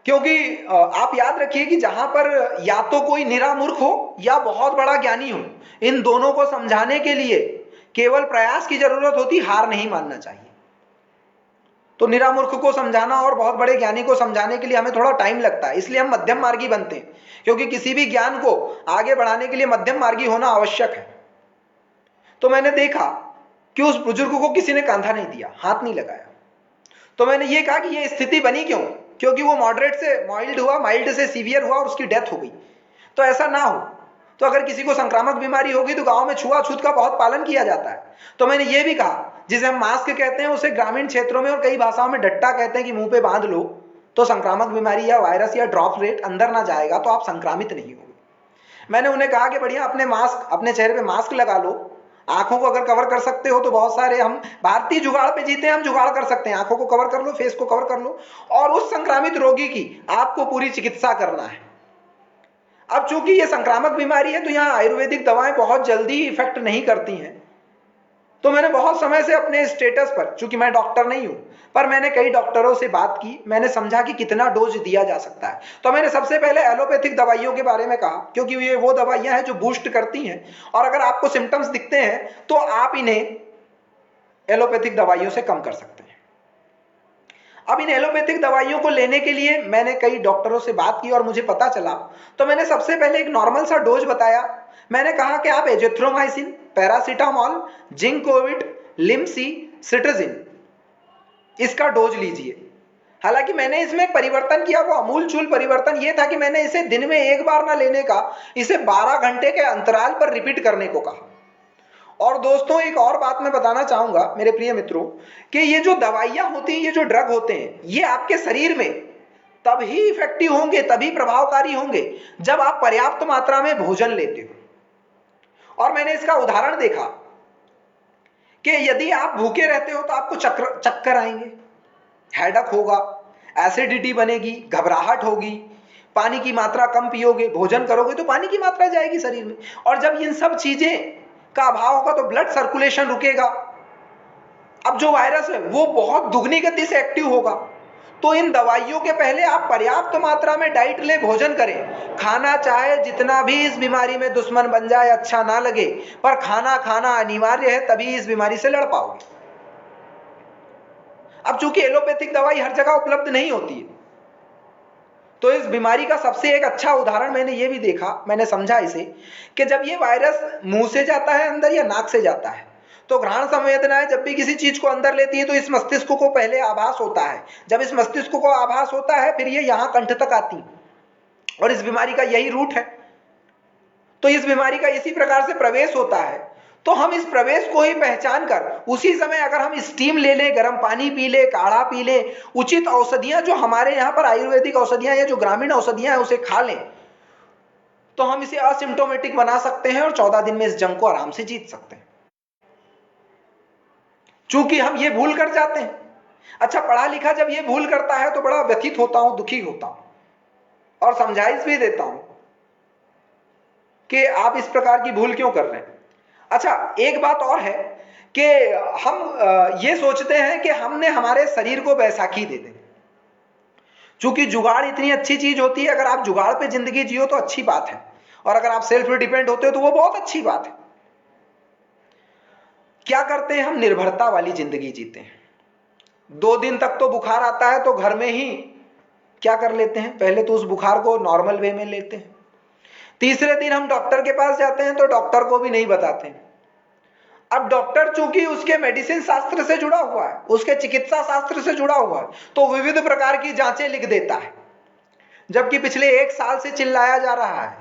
[SPEAKER 1] क्योंकि आप याद रखिए कि जहां पर या तो कोई निरा मूर्ख हो या बहुत बड़ा ज्ञानी हो, इन दोनों को समझाने के लिए केवल प्रयास की जरूरत होती, हार नहीं मानना चाहिए। तो निरा मूर्ख को समझाना और बहुत बड़े ज्ञानी को समझाने के लिए हमें थोड़ा टाइम लगता है, इसलिए हम मध्यम मार्गी बनते हैं, क्योंकि किसी भी ज्ञान को आगे बढ़ाने के लिए मध्यम मार्गी होना आवश्यक है। तो मैंने देखा कि उस बुजुर्ग को किसी ने कंधा नहीं दिया, हाथ नहीं लगाया। तो मैंने ये कहा कि ये स्थिति बनी क्यों, क्योंकि वो मॉडरेट से माइल्ड हुआ, माइल्ड से सीवियर हुआ और उसकी डेथ हो गई। तो ऐसा ना हो, तो अगर किसी को संक्रामक बीमारी होगी तो गांव में छुआछूत का बहुत पालन किया जाता है। तो मैंने ये भी कहा, जिसे हम मास्क कहते हैं उसे ग्रामीण क्षेत्रों में और कई भाषाओं में डट्टा कहते हैं, कि मुंह पे बांध लो तो संक्रामक बीमारी या वायरस या ड्रॉप रेट अंदर ना जाएगा, तो आप संक्रामित नहीं होंगे। मैंने उन्हें कहा कि बढ़िया अपने मास्क, अपने चेहरे पे मास्क लगा लो, आंखों को अगर कवर कर सकते हो तो बहुत सारे, हम भारतीय जुगाड़ पे जीते हैं, हम जुगाड़ कर सकते हैं, आंखों को कवर कर लो, फेस को कवर कर लो, और उस संक्रामित रोगी की आपको पूरी चिकित्सा करना है। अब चूंकि ये संक्रामक बीमारी है तो यहाँ आयुर्वेदिक दवाएं बहुत जल्दी इफेक्ट नहीं करती हैं, तो मैंने बहुत समय से अपने स्टेटस पर, चूंकि मैं डॉक्टर नहीं हूं, पर मैंने कई डॉक्टरों से बात की, मैंने समझा कि कितना डोज दिया जा सकता है। तो मैंने सबसे पहले एलोपैथिक दवाइयों के बारे में कहा, क्योंकि ये वो दवाइयां हैं जो बूस्ट करती हैं, और अगर आपको सिम्टम्स दिखते हैं तो आप इन्हें एलोपैथिक दवाइयों से कम कर सकते हैं। अब इन एलोपैथिक दवाइयों को लेने के लिए मैंने कई डॉक्टरों से बात की और मुझे पता चला, तो मैंने सबसे पहले एक नॉर्मल सा डोज बताया। मैंने कहा कि आप azithromycin, paracetamol, Zincovit, Limcee, cetirizine, इसका डोज लीजिए। हालांकि मैंने इसमें परिवर्तन किया, वो अमूलचूल परिवर्तन ये था कि मैंने इसे दिन में एक बार ना लेने का, इसे 12 घंटे के अंतराल पर रिपीट करने को कहा। और दोस्तों एक और बात मैं बताना चाहूंगा मेरे प्रिय मित्रों, कि ये जो दवाइयां होती हैं, ये जो ड्रग होते हैं, ये आपके शरीर में तभी इफेक्टिव होंगे, तभी प्रभावकारी होंगे जब आप पर्याप्त मात्रा में भोजन लेते हो। और मैंने इसका उदाहरण देखा कि यदि आप भूखे रहते हो तो आपको चक्कर आएंगे, हेडक होगा, एसिडिटी बनेगी, घबराहट होगी, पानी की मात्रा कम पियोगे, भोजन करोगे तो पानी की मात्रा जाएगी शरीर में, और जब इन सब चीजें का अभाव होगा तो ब्लड सर्कुलेशन रुकेगा। अब जो वायरस है वो बहुत दुगनी गति से एक्टिव होगा। तो इन दवाइयों के पहले आप पर्याप्त मात्रा में डाइट ले, भोजन करें। खाना चाहे जितना भी इस बीमारी में दुश्मन बन जाए, अच्छा ना लगे, पर खाना खाना अनिवार्य है, तभी इस बीमारी से लड़ पाओगे। अब चूंकि एलोपैथिक दवाई हर जगह उपलब्ध नहीं होती है, तो इस बीमारी का सबसे एक अच्छा उदाहरण मैंने ये भी देखा, मैंने समझा इसे, कि जब ये वायरस मुंह से जाता है अंदर या नाक से जाता है, तो घ्राण संवेदनाएं जब भी किसी चीज को अंदर लेती है तो इस मस्तिष्क को पहले आभास होता है। जब इस मस्तिष्क को आभास होता है फिर ये यहां कंठ तक आती, और इस बीमारी का यही रूट है। तो इस बीमारी का इसी प्रकार से प्रवेश होता है। तो हम इस प्रवेश को ही पहचान कर उसी समय अगर हम स्टीम ले लें, गर्म पानी पी ले, काढ़ा पी ले, उचित औषधियां जो हमारे यहाँ पर आयुर्वेदिक औषधियां या जो ग्रामीण औषधियां हैं उसे खा लें, तो हम इसे असिम्प्टोमेटिक बना सकते हैं और 14 दिन में इस जंग को आराम से जीत सकते हैं। चूंकि हम ये भूल कर जाते हैं। अच्छा, पढ़ा लिखा जब ये भूल करता है तो बड़ा व्यथित होता हूं, दुखी होता हूं और समझाइश भी देता हूं कि आप इस प्रकार की भूल क्यों कर रहे हैं। अच्छा, एक बात और है कि हम ये सोचते हैं कि हमने हमारे शरीर को बैसाखी दे दें। चूंकि जुगाड़ इतनी अच्छी चीज होती है, अगर आप जुगाड़ पे जिंदगी जियो तो अच्छी बात है, और अगर आप सेल्फ डिपेंड होते हो तो वो बहुत अच्छी बात है। क्या करते हैं, हम निर्भरता वाली जिंदगी जीते हैं। 2 दिन तक तो बुखार आता है तो घर में ही क्या कर लेते हैं, पहले तो उस बुखार को नॉर्मल वे में लेते हैं। तीसरे दिन हम डॉक्टर के पास जाते हैं तो डॉक्टर को भी नहीं बताते हैं। अब डॉक्टर चूंकि उसके मेडिसिन शास्त्र से जुड़ा हुआ है, उसके चिकित्सा शास्त्र से जुड़ा हुआ है, तो विविध प्रकार की जांचें लिख देता है। जबकि पिछले 1 साल से चिल्लाया जा रहा है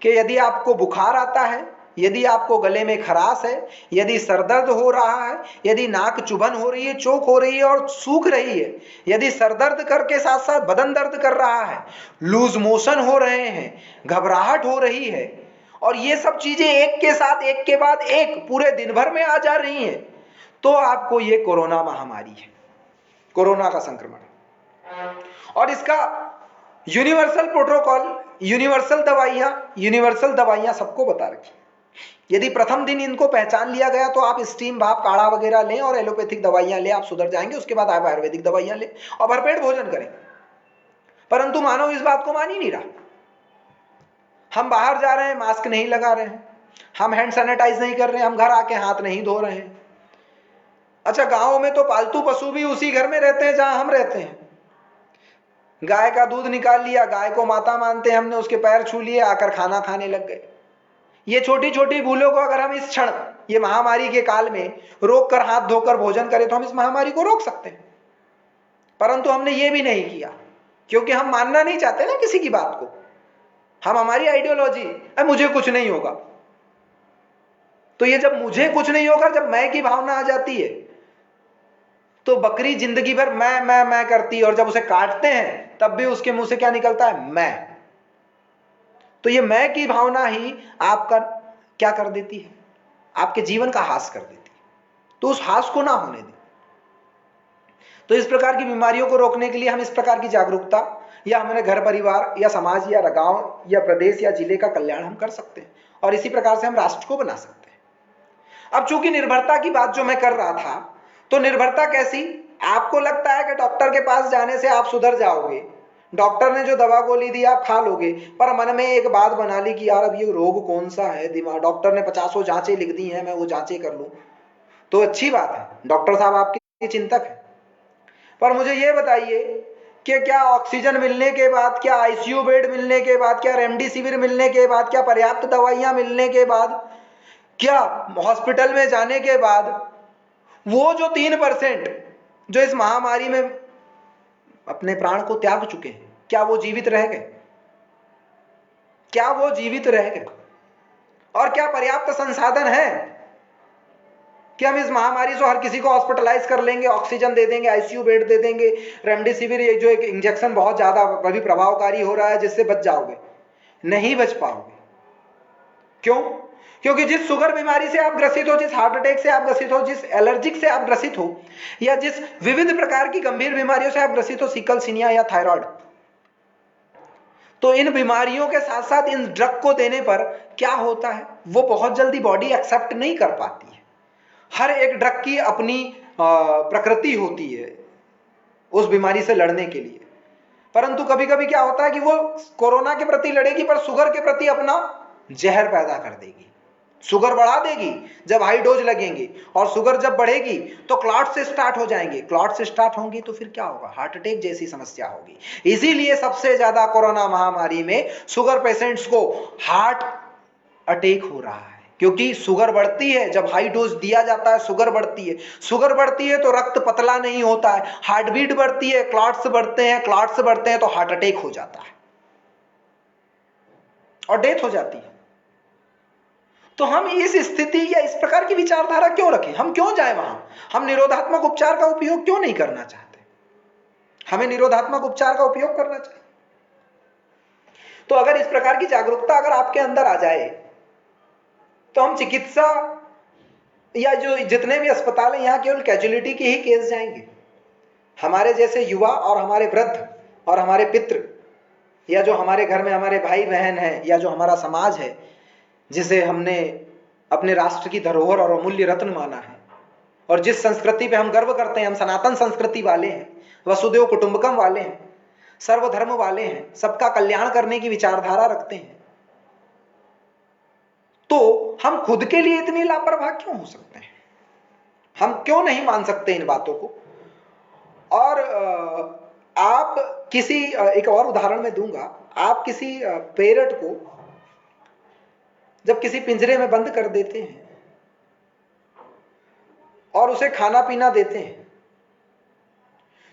[SPEAKER 1] कि यदि आपको बुखार आता है, यदि आपको गले में खराश है, यदि सरदर्द हो रहा है, यदि नाक चुभन हो रही है, चोक हो रही है और सूख रही है, यदि सरदर्द करके साथ साथ बदन दर्द कर रहा है, लूज मोशन हो रहे हैं, घबराहट हो रही है, और ये सब चीजें एक के साथ एक के बाद एक पूरे दिन भर में आ जा रही हैं, तो आपको ये कोरोना महामारी है, कोरोना का संक्रमण। और इसका यूनिवर्सल प्रोटोकॉल, यूनिवर्सल दवाइयां सबको बता रखी। यदि प्रथम दिन इनको पहचान लिया गया तो आप स्टीम, भाप, काढ़ा वगैरह लें और एलोपैथिक दवाइयां लें, आप सुधर जाएंगे। उसके बाद आप आयुर्वेदिक दवाइयां लें और भरपेट भोजन करें। परंतु मानव इस बात को मान ही नहीं रहा। हम बाहर जा रहे हैं, मास्क नहीं लगा रहे हैं, हम हैंड सैनिटाइज नहीं कर रहे हैं, हम घर आके हाथ नहीं धो रहे हैं। अच्छा, गांवों में तो पालतू पशु भी उसी घर में रहते हैं जहां हम रहते हैं। गाय का दूध निकाल लिया, गाय को माता मानते हैं हमने, उसके पैर छू लिए, आकर खाना खाने लग गए। ये छोटी छोटी भूलों को अगर हम इस क्षण, ये महामारी के काल में रोक कर हाथ धोकर भोजन करें तो हम इस महामारी को रोक सकते हैं। परंतु हमने ये भी नहीं किया, क्योंकि हम मानना नहीं चाहते ना किसी की बात को। हम, हमारी आइडियोलॉजी है मुझे कुछ नहीं होगा। तो ये जब मुझे कुछ नहीं होगा, जब मैं की भावना आ जाती है, तो बकरी जिंदगी भर मैं करती है, और जब उसे काटते हैं तब भी उसके मुंह से क्या निकलता है, मैं। तो ये मैं की भावना ही आपका क्या कर देती है, आपके जीवन का हास कर देती है। तो उस हास को ना होने दें। तो इस प्रकार की बीमारियों को रोकने के लिए हम इस प्रकार की जागरूकता, या हमारे घर परिवार या समाज या गांव या प्रदेश या जिले का कल्याण हम कर सकते हैं, और इसी प्रकार से हम राष्ट्र को बना सकते हैं। अब चूंकि निर्भरता की बात जो मैं कर रहा था, तो निर्भरता कैसी, आपको लगता है कि डॉक्टर के पास जाने से आप सुधर जाओगे, डॉक्टर ने जो दवा गोली दी आप खा लोगे, पर मन में एक बात बना ली कि यार अब ये रोग कौन सा है, दिमाग, डॉक्टर ने 50 जांचें लिख दी हैं, मैं वो जांचें कर लूं। तो अच्छी बात है, डॉक्टर साहब आपके चिंतक है, पर मुझे ये बताइए कि क्या ऑक्सीजन मिलने के बाद, क्या आईसीयू बेड मिलने के बाद, क्या रेमडेसिविर मिलने के बाद, क्या पर्याप्त दवाइयां मिलने के बाद, क्या हॉस्पिटल में जाने के बाद वो जो 3% जो इस महामारी में अपने प्राण को त्याग चुके हैं, क्या वो जीवित रह गए? क्या वो जीवित रह गए? और क्या पर्याप्त संसाधन है? कि हम इस महामारी से हर किसी को हॉस्पिटलाइज कर लेंगे, ऑक्सीजन दे देंगे, आईसीयू बेड दे देंगे, रेमडेसिविर ये जो एक इंजेक्शन बहुत ज्यादा अभी प्रभावकारी हो रहा है जिससे बच जाओगे? नहीं बच पाओगे। क्यों? क्योंकि जिस शुगर बीमारी से आप ग्रसित हो, जिस हार्ट अटैक से आप ग्रसित हो, जिस एलर्जिक से आप ग्रसित हो, या जिस विविध प्रकार की गंभीर बीमारियों से आप ग्रसित हो, सिकल सिनिया या थायराइड, तो इन बीमारियों के साथ साथ इन ड्रग को देने पर क्या होता है, वो बहुत जल्दी बॉडी एक्सेप्ट नहीं कर पाती है। हर एक ड्रग की अपनी प्रकृति होती है उस बीमारी से लड़ने के लिए, परंतु कभी कभी क्या होता है कि वो कोरोना के प्रति लड़ेगी पर शुगर के प्रति अपना जहर पैदा कर देगी, शुगर बढ़ा देगी जब हाई डोज लगेंगे, और शुगर जब बढ़ेगी तो क्लॉट से स्टार्ट हो जाएंगे, क्लॉट से स्टार्ट होंगी तो फिर क्या होगा, हार्ट अटैक जैसी समस्या होगी। इसीलिए सबसे ज्यादा कोरोना महामारी में शुगर पेशेंट्स को हार्ट अटैक हो रहा है, क्योंकि शुगर बढ़ती है जब हाई डोज दिया जाता है, शुगर बढ़ती है, शुगर बढ़ती है तो रक्त पतला नहीं होता है, हार्ट बीट बढ़ती है, क्लॉट्स बढ़ते हैं, क्लॉट्स बढ़ते हैं तो हार्ट अटैक हो जाता है और डेथ हो जाती है। तो हम इस स्थिति या इस प्रकार की विचारधारा क्यों रखें, हम क्यों जाएं वहां, हम निरोधात्मक उपचार का उपयोग क्यों नहीं करना चाहते? हमें निरोधात्मक उपचार का उपयोग करना चाहिए। तो अगर इस प्रकार की जागरूकता अगर आपके अंदर आ जाए तो हम चिकित्सा या जो जितने भी अस्पताल हैं यहाँ केवल कैजुअलिटी के ही केस जाएंगे। हमारे जैसे युवा और हमारे वृद्ध और हमारे पितृ, या जो हमारे घर में हमारे भाई बहन हैं, या जो हमारा समाज है जिसे हमने अपने राष्ट्र की धरोहर और अमूल्य रत्न माना है, और जिस संस्कृति पे हम गर्व करते हैं, हम सनातन संस्कृति वाले हैं, वसुदेव कुटुंबकम वाले हैं, सर्वधर्म वाले हैं, सबका कल्याण करने की विचारधारा रखते हैं, तो हम खुद के लिए इतनी लापरवाह क्यों हो सकते हैं? हम क्यों नहीं मान सकते इन बातों को? और आप किसी एक और उदाहरण मैं दूंगा, आप किसी पेरट को जब किसी पिंजरे में बंद कर देते हैं और उसे खाना पीना देते हैं,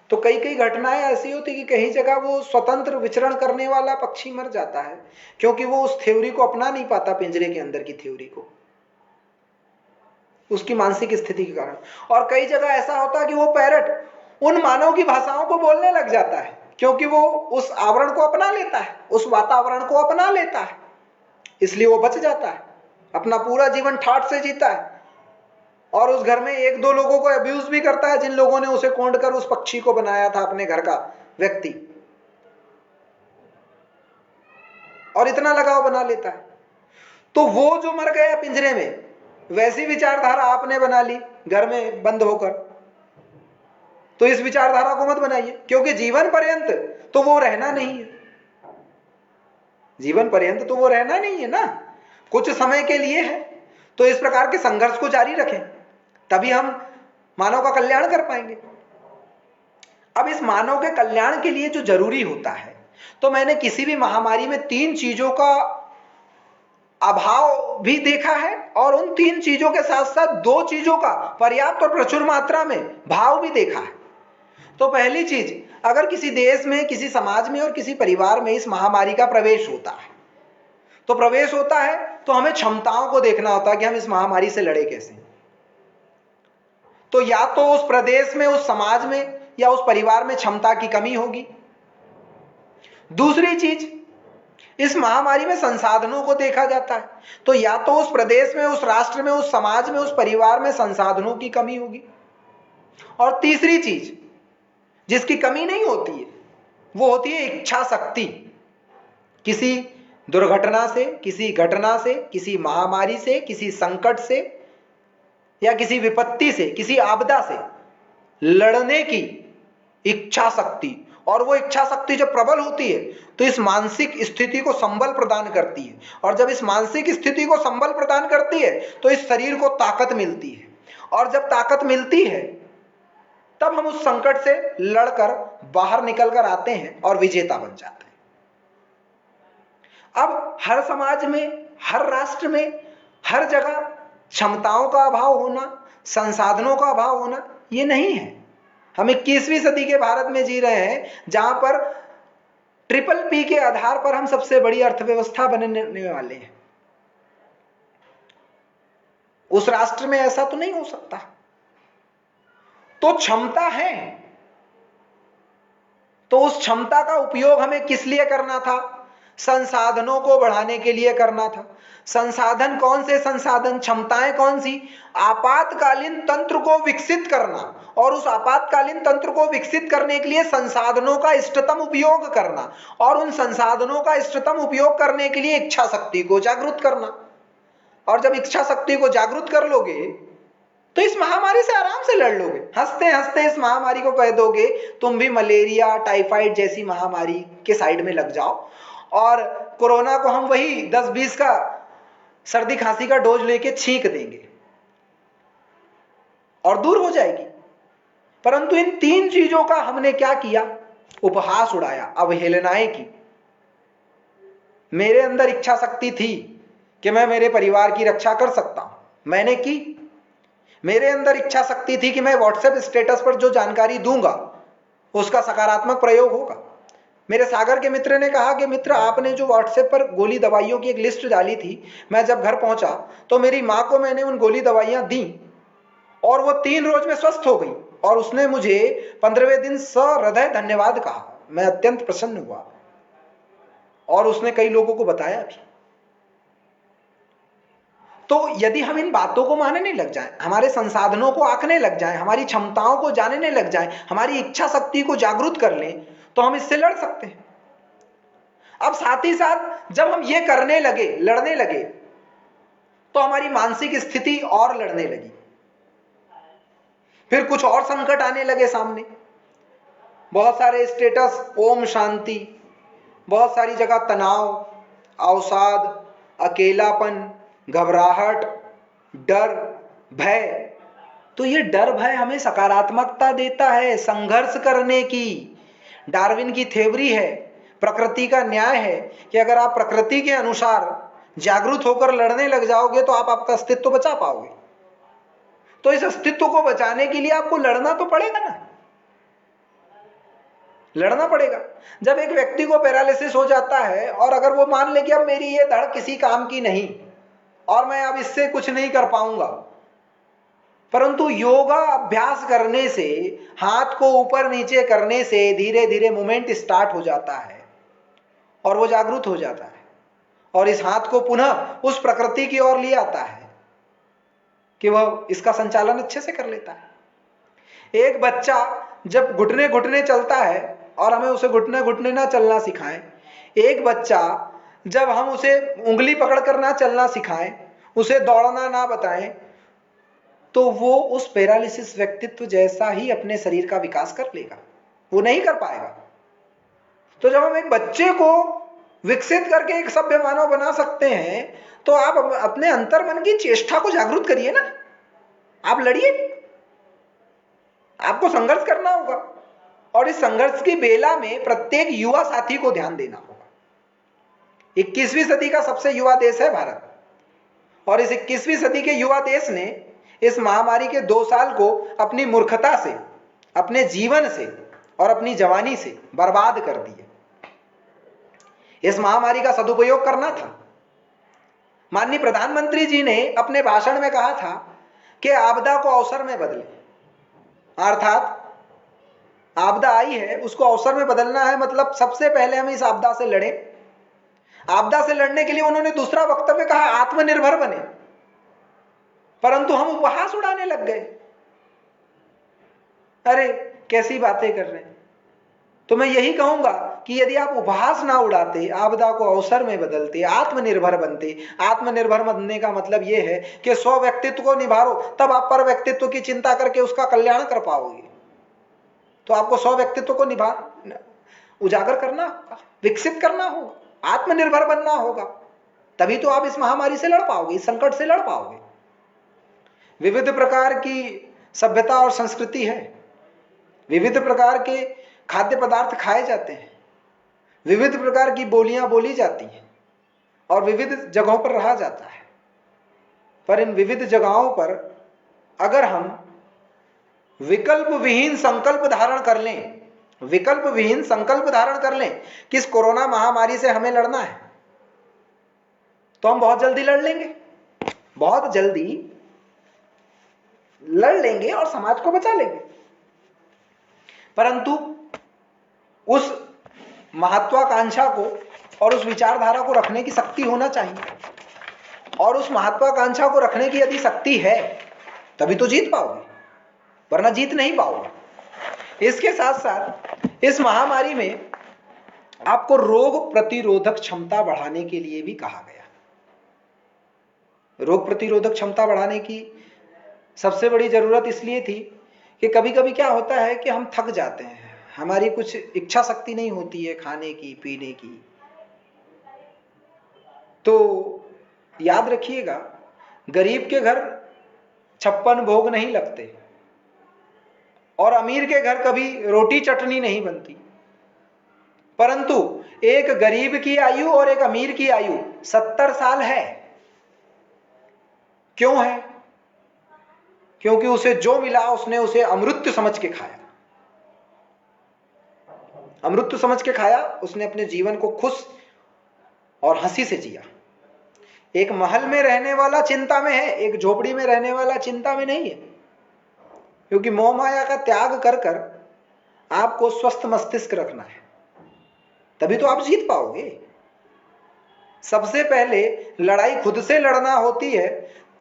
[SPEAKER 1] तो कई कई घटनाएं ऐसी होती कि कहीं जगह वो स्वतंत्र विचरण करने वाला पक्षी मर जाता है, क्योंकि वो उस थ्योरी को अपना नहीं पाता, पिंजरे के अंदर की थ्योरी को, उसकी मानसिक स्थिति के कारण। और कई जगह ऐसा होता है कि वो पैरट उन मानव की भाषाओं को बोलने लग जाता है, क्योंकि वो उस आवरण को अपना लेता है, उस वातावरण को अपना लेता है, इसलिए वो बच जाता है, अपना पूरा जीवन ठाठ से जीता है, और उस घर में एक दो लोगों को अब्यूज भी करता है जिन लोगों ने उसे कोंड कर उस पक्षी को बनाया था अपने घर का व्यक्ति, और इतना लगाव बना लेता है। तो वो जो मर गया पिंजरे में, वैसी विचारधारा आपने बना ली घर में बंद होकर, तो इस विचारधारा को मत बनाइए, क्योंकि जीवन पर्यंत तो वो रहना नहीं है, जीवन पर्यंत तो वो रहना नहीं है ना, कुछ समय के लिए है। तो इस प्रकार के संघर्ष को जारी रखें, तभी हम मानव का कल्याण कर पाएंगे। अब इस मानव के कल्याण के लिए जो जरूरी होता है, तो मैंने किसी भी महामारी में 3 चीजों का अभाव भी देखा है, और उन 3 चीजों के साथ साथ 2 चीजों का पर्याप्त और प्रचुर मात्रा में भाव भी देखा है। तो पहली चीज, अगर किसी देश में, किसी समाज में और किसी परिवार में इस महामारी का प्रवेश होता है, तो प्रवेश होता है तो हमें क्षमताओं को देखना होता है कि हम इस महामारी से लड़े कैसे। तो या तो उस प्रदेश में, उस समाज में या उस परिवार में क्षमता की कमी होगी। दूसरी चीज, इस महामारी में संसाधनों को देखा जाता है, तो या तो उस प्रदेश में, उस राष्ट्र में, उस समाज में, उस परिवार में संसाधनों की कमी होगी। और तीसरी चीज जिसकी कमी नहीं होती है, वो होती है इच्छा शक्ति। किसी दुर्घटना से, किसी घटना से, किसी महामारी से, किसी संकट से या किसी विपत्ति से, किसी आपदा से लड़ने की इच्छा शक्ति, और वो इच्छा शक्ति जब प्रबल होती है तो इस मानसिक स्थिति को संबल प्रदान करती है, और जब इस मानसिक स्थिति को संबल प्रदान करती है तो इस शरीर को ताकत मिलती है, और जब ताकत मिलती है तब हम उस संकट से लड़कर बाहर निकल कर आते हैं और विजेता बन जाते हैं। अब हर समाज में, हर राष्ट्र में, हर जगह क्षमताओं का अभाव होना, संसाधनों का अभाव होना, ये नहीं है। हम 21वीं सदी के भारत में जी रहे हैं, जहां पर ट्रिपल पी के आधार पर हम सबसे बड़ी अर्थव्यवस्था बनने वाले हैं। उस राष्ट्र में ऐसा तो नहीं हो सकता। तो क्षमता है, तो उस क्षमता का उपयोग हमें किस लिए करना था? संसाधनों को बढ़ाने के लिए करना था। संसाधन कौन से संसाधन, क्षमताएं कौन सी? आपातकालीन तंत्र को विकसित करना, और उस आपातकालीन तंत्र को विकसित करने के लिए संसाधनों का इष्टतम उपयोग करना, और उन संसाधनों का इष्टतम उपयोग करने के लिए इच्छा शक्ति को जागृत करना। और जब इच्छा शक्ति को जागृत कर लोगे तो इस महामारी से आराम से लड़ लोगे। हंसते हंसते इस महामारी को कह दोगे तुम भी मलेरिया टाइफाइड जैसी महामारी के साइड में लग जाओ, और कोरोना को हम वही 10-20 का सर्दी खांसी का डोज लेके छींक देंगे और दूर हो जाएगी। परंतु इन 3 चीजों का हमने क्या किया? उपहास उड़ाया, अवहेलनाएं की। मेरे अंदर इच्छा शक्ति थी कि मैं मेरे परिवार की रक्षा कर सकता हूं, मैंने की। मेरे अंदर इच्छा शक्ति थी कि मैं व्हाट्सएप स्टेटस पर जो जानकारी दूंगा उसका सकारात्मक प्रयोग होगा। मेरे सागर के मित्र ने कहा कि मित्र, आपने जो व्हाट्सएप पर गोली दवाइयों की एक लिस्ट डाली थी, मैं जब घर पहुंचा तो मेरी मां को मैंने उन गोली दवाइयां दी और वो 3 रोज में स्वस्थ हो गई, और उसने मुझे 15वें दिन सहृदय धन्यवाद कहा। मैं अत्यंत प्रसन्न हुआ, और उसने कई लोगों को बताया भी। तो यदि हम इन बातों को मानने लग जाएं, हमारे संसाधनों को आंकने लग जाएं, हमारी क्षमताओं को जानने लग जाएं, हमारी इच्छा शक्ति को जागृत कर लें, तो हम इससे लड़ सकते हैं। अब साथ ही साथ जब हम ये करने लगे, लड़ने लगे, तो हमारी मानसिक स्थिति और लड़ने लगी। फिर कुछ और संकट आने लगे सामने। बहुत सारे स्टेटस ओम शांति, बहुत सारी जगह तनाव, अवसाद, अकेलापन, घबराहट, डर, भय। तो ये डर भय हमें सकारात्मकता देता है संघर्ष करने की। डार्विन की थ्योरी है, प्रकृति का न्याय है कि अगर आप प्रकृति के अनुसार जागरूक होकर लड़ने लग जाओगे तो आप आपका अस्तित्व बचा पाओगे। तो इस अस्तित्व को बचाने के लिए आपको लड़ना तो पड़ेगा ना, लड़ना पड़ेगा। जब एक व्यक्ति को पैरालिसिस हो जाता है और अगर वो मान ले कि अब मेरी ये धड़ किसी काम की नहीं और मैं अब इससे कुछ नहीं कर पाऊंगा, परंतु योगा अभ्यास करने से, हाथ को ऊपर नीचे करने से धीरे धीरे मूवमेंट स्टार्ट हो जाता है और वो जागरूक हो जाता है और इस हाथ को पुनः उस प्रकृति की ओर ले आता है कि वह इसका संचालन अच्छे से कर लेता है। एक बच्चा जब घुटने घुटने चलता है और हमें उसे घुटने घुटने ना चलना सिखाएं, एक बच्चा जब हम उसे उंगली पकड़ कर ना चलना सिखाएं, उसे दौड़ना ना बताएं, तो वो उस पैरालिसिस व्यक्तित्व जैसा ही अपने शरीर का विकास कर लेगा, वो नहीं कर पाएगा। तो जब हम एक बच्चे को विकसित करके एक सभ्य मानव बना सकते हैं, तो आप अपने अंतर्मन की चेष्टा को जागरूक करिए ना, आप लड़िए, आपको संघर्ष करना होगा। और इस संघर्ष की बेला में प्रत्येक युवा साथी को ध्यान देना होगा। 21वीं सदी का सबसे युवा देश है भारत, और इस 21वीं सदी के युवा देश ने इस महामारी के 2 साल को अपनी मूर्खता से, अपने जीवन से और अपनी जवानी से बर्बाद कर दिए। इस महामारी का सदुपयोग करना था। माननीय प्रधानमंत्री जी ने अपने भाषण में कहा था कि आपदा को अवसर में बदलें, अर्थात आपदा आई है उसको अवसर में बदलना है, मतलब सबसे पहले हम इस आपदा से लड़ें। आपदा से लड़ने के लिए उन्होंने दूसरा वक्तव्य कहा आत्मनिर्भर बने, परंतु हम उपहास उड़ाने लग गए। अरे कैसी बातें कर रहे हैं। तो मैं यही कहूंगा कि यदि आप उपहास ना उड़ाते, आपदा को अवसर में बदलते, आत्मनिर्भर बनते। आत्मनिर्भर बनने का मतलब यह है कि स्व व्यक्तित्व को निभारो, तब आप पर व्यक्तित्व की चिंता करके उसका कल्याण कर पाओगे। तो आपको स्व व्यक्तित्व को उजागर करना होगा, विकसित करना होगा, आत्मनिर्भर बनना होगा, तभी तो आप इस महामारी से लड़ पाओगे, इस संकट से लड़ पाओगे। विविध प्रकार की सभ्यता और संस्कृति है, विविध प्रकार के खाद्य पदार्थ खाए जाते हैं, विविध प्रकार की बोलियां बोली जाती हैं और विविध जगहों पर रहा जाता है। पर इन विविध जगहों पर अगर हम विकल्प विहीन संकल्प धारण कर लें, विकल्प विहीन संकल्प धारण कर लें कि इस कोरोना महामारी से हमें लड़ना है, तो हम बहुत जल्दी लड़ लेंगे, बहुत जल्दी लड़ लेंगे और समाज को बचा लेंगे। परंतु उस महत्वाकांक्षा को और उस विचारधारा को रखने की शक्ति होना चाहिए, और उस महत्वाकांक्षा को रखने की यदि शक्ति है तभी तो जीत पाओगे, वरना जीत नहीं पाओगे। इसके साथ साथ इस महामारी में आपको रोग प्रतिरोधक क्षमता बढ़ाने के लिए भी कहा गया। रोग प्रतिरोधक क्षमता बढ़ाने की सबसे बड़ी जरूरत इसलिए थी कि कभी कभी क्या होता है कि हम थक जाते हैं, हमारी कुछ इच्छा शक्ति नहीं होती है खाने की पीने की। तो याद रखिएगा, गरीब के घर 56 भोग नहीं लगते और अमीर के घर कभी रोटी चटनी नहीं बनती, परंतु एक गरीब की आयु और एक अमीर की आयु 70 साल है। क्यों है? क्योंकि उसे जो मिला उसने उसे अमृत समझ के खाया, अमृत समझ के खाया, उसने अपने जीवन को खुश और हंसी से जिया। एक महल में रहने वाला चिंता में है, एक झोपड़ी में रहने वाला चिंता में नहीं है, क्योंकि मोह माया का त्याग कर कर आपको स्वस्थ मस्तिष्क रखना है, तभी तो आप जीत पाओगे। सबसे पहले लड़ाई खुद से लड़ना होती है,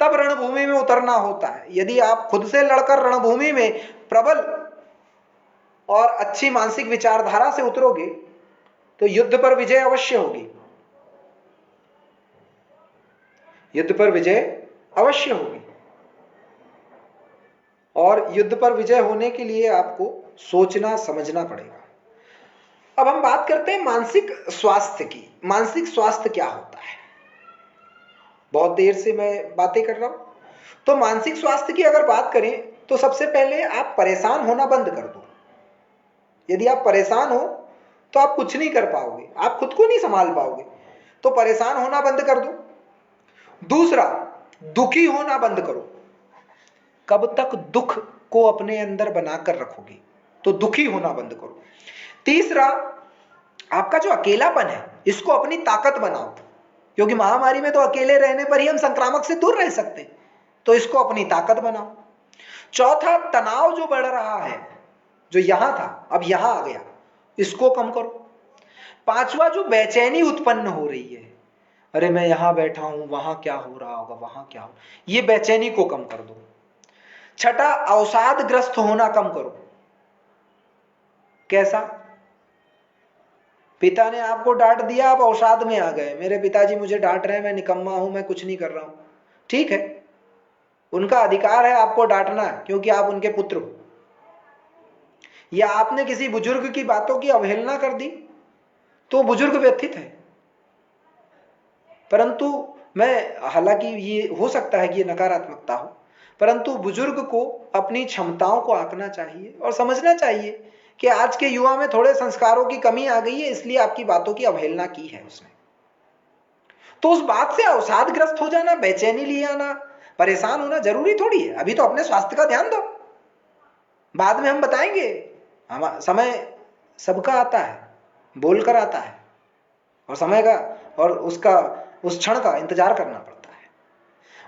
[SPEAKER 1] तब रणभूमि में उतरना होता है। यदि आप खुद से लड़कर रणभूमि में प्रबल और अच्छी मानसिक विचारधारा से उतरोगे तो युद्ध पर विजय अवश्य होगी, युद्ध पर विजय अवश्य होगी। और युद्ध पर विजय होने के लिए आपको सोचना समझना पड़ेगा। अब हम बात करते हैं मानसिक स्वास्थ्य की। मानसिक स्वास्थ्य क्या होता है? बहुत देर से मैं बातें कर रहा हूं, तो मानसिक स्वास्थ्य की अगर बात करें तो सबसे पहले आप परेशान होना बंद कर दो। यदि आप परेशान हो तो आप कुछ नहीं कर पाओगे, आप खुद को नहीं संभाल पाओगे, तो परेशान होना बंद कर दो। दूसरा, दुखी होना बंद करो। कब तक दुख को अपने अंदर बनाकर रखोगे? तो दुखी होना बंद करो। तीसरा, आपका जो अकेलापन है इसको अपनी ताकत बनाओ, क्योंकि महामारी में तो अकेले रहने पर ही हम संक्रामक से दूर रह सकते, तो इसको अपनी ताकत बनाओ। चौथा, तनाव जो बढ़ रहा है, जो यहां था अब यहां आ गया, इसको कम करो। पांचवा, जो बेचैनी उत्पन्न हो रही है, अरे मैं यहां बैठा हूं, वहां क्या हो रहा होगा, वहां क्या हो, ये बेचैनी को कम कर दो। छठा, अवसादग्रस्त होना कम करो। कैसा? पिता ने आपको डांट दिया, आप अवसाद में आ गए, मेरे पिताजी मुझे डांट रहे हैं, मैं निकम्मा हूं, मैं कुछ नहीं कर रहा हूं। ठीक है, उनका अधिकार है आपको डांटना, क्योंकि आप उनके पुत्र हो। या आपने किसी बुजुर्ग की बातों की अवहेलना कर दी तो बुजुर्ग व्यथित है, परंतु हालांकि ये हो सकता है कि ये नकारात्मकता हो, परंतु बुजुर्ग को अपनी क्षमताओं को आंकना चाहिए और समझना चाहिए कि आज के युवा में थोड़े संस्कारों की कमी आ गई है, इसलिए आपकी बातों की अवहेलना की है उसने। तो उस बात से अवसादग्रस्त हो जाना, बेचैनी ले आना, परेशान होना जरूरी थोड़ी है। अभी तो अपने स्वास्थ्य का ध्यान दो, बाद में हम बताएंगे। समय सबका आता है, बोलकर आता है, और समय का और उसका उस क्षण का इंतजार करना पड़ता है।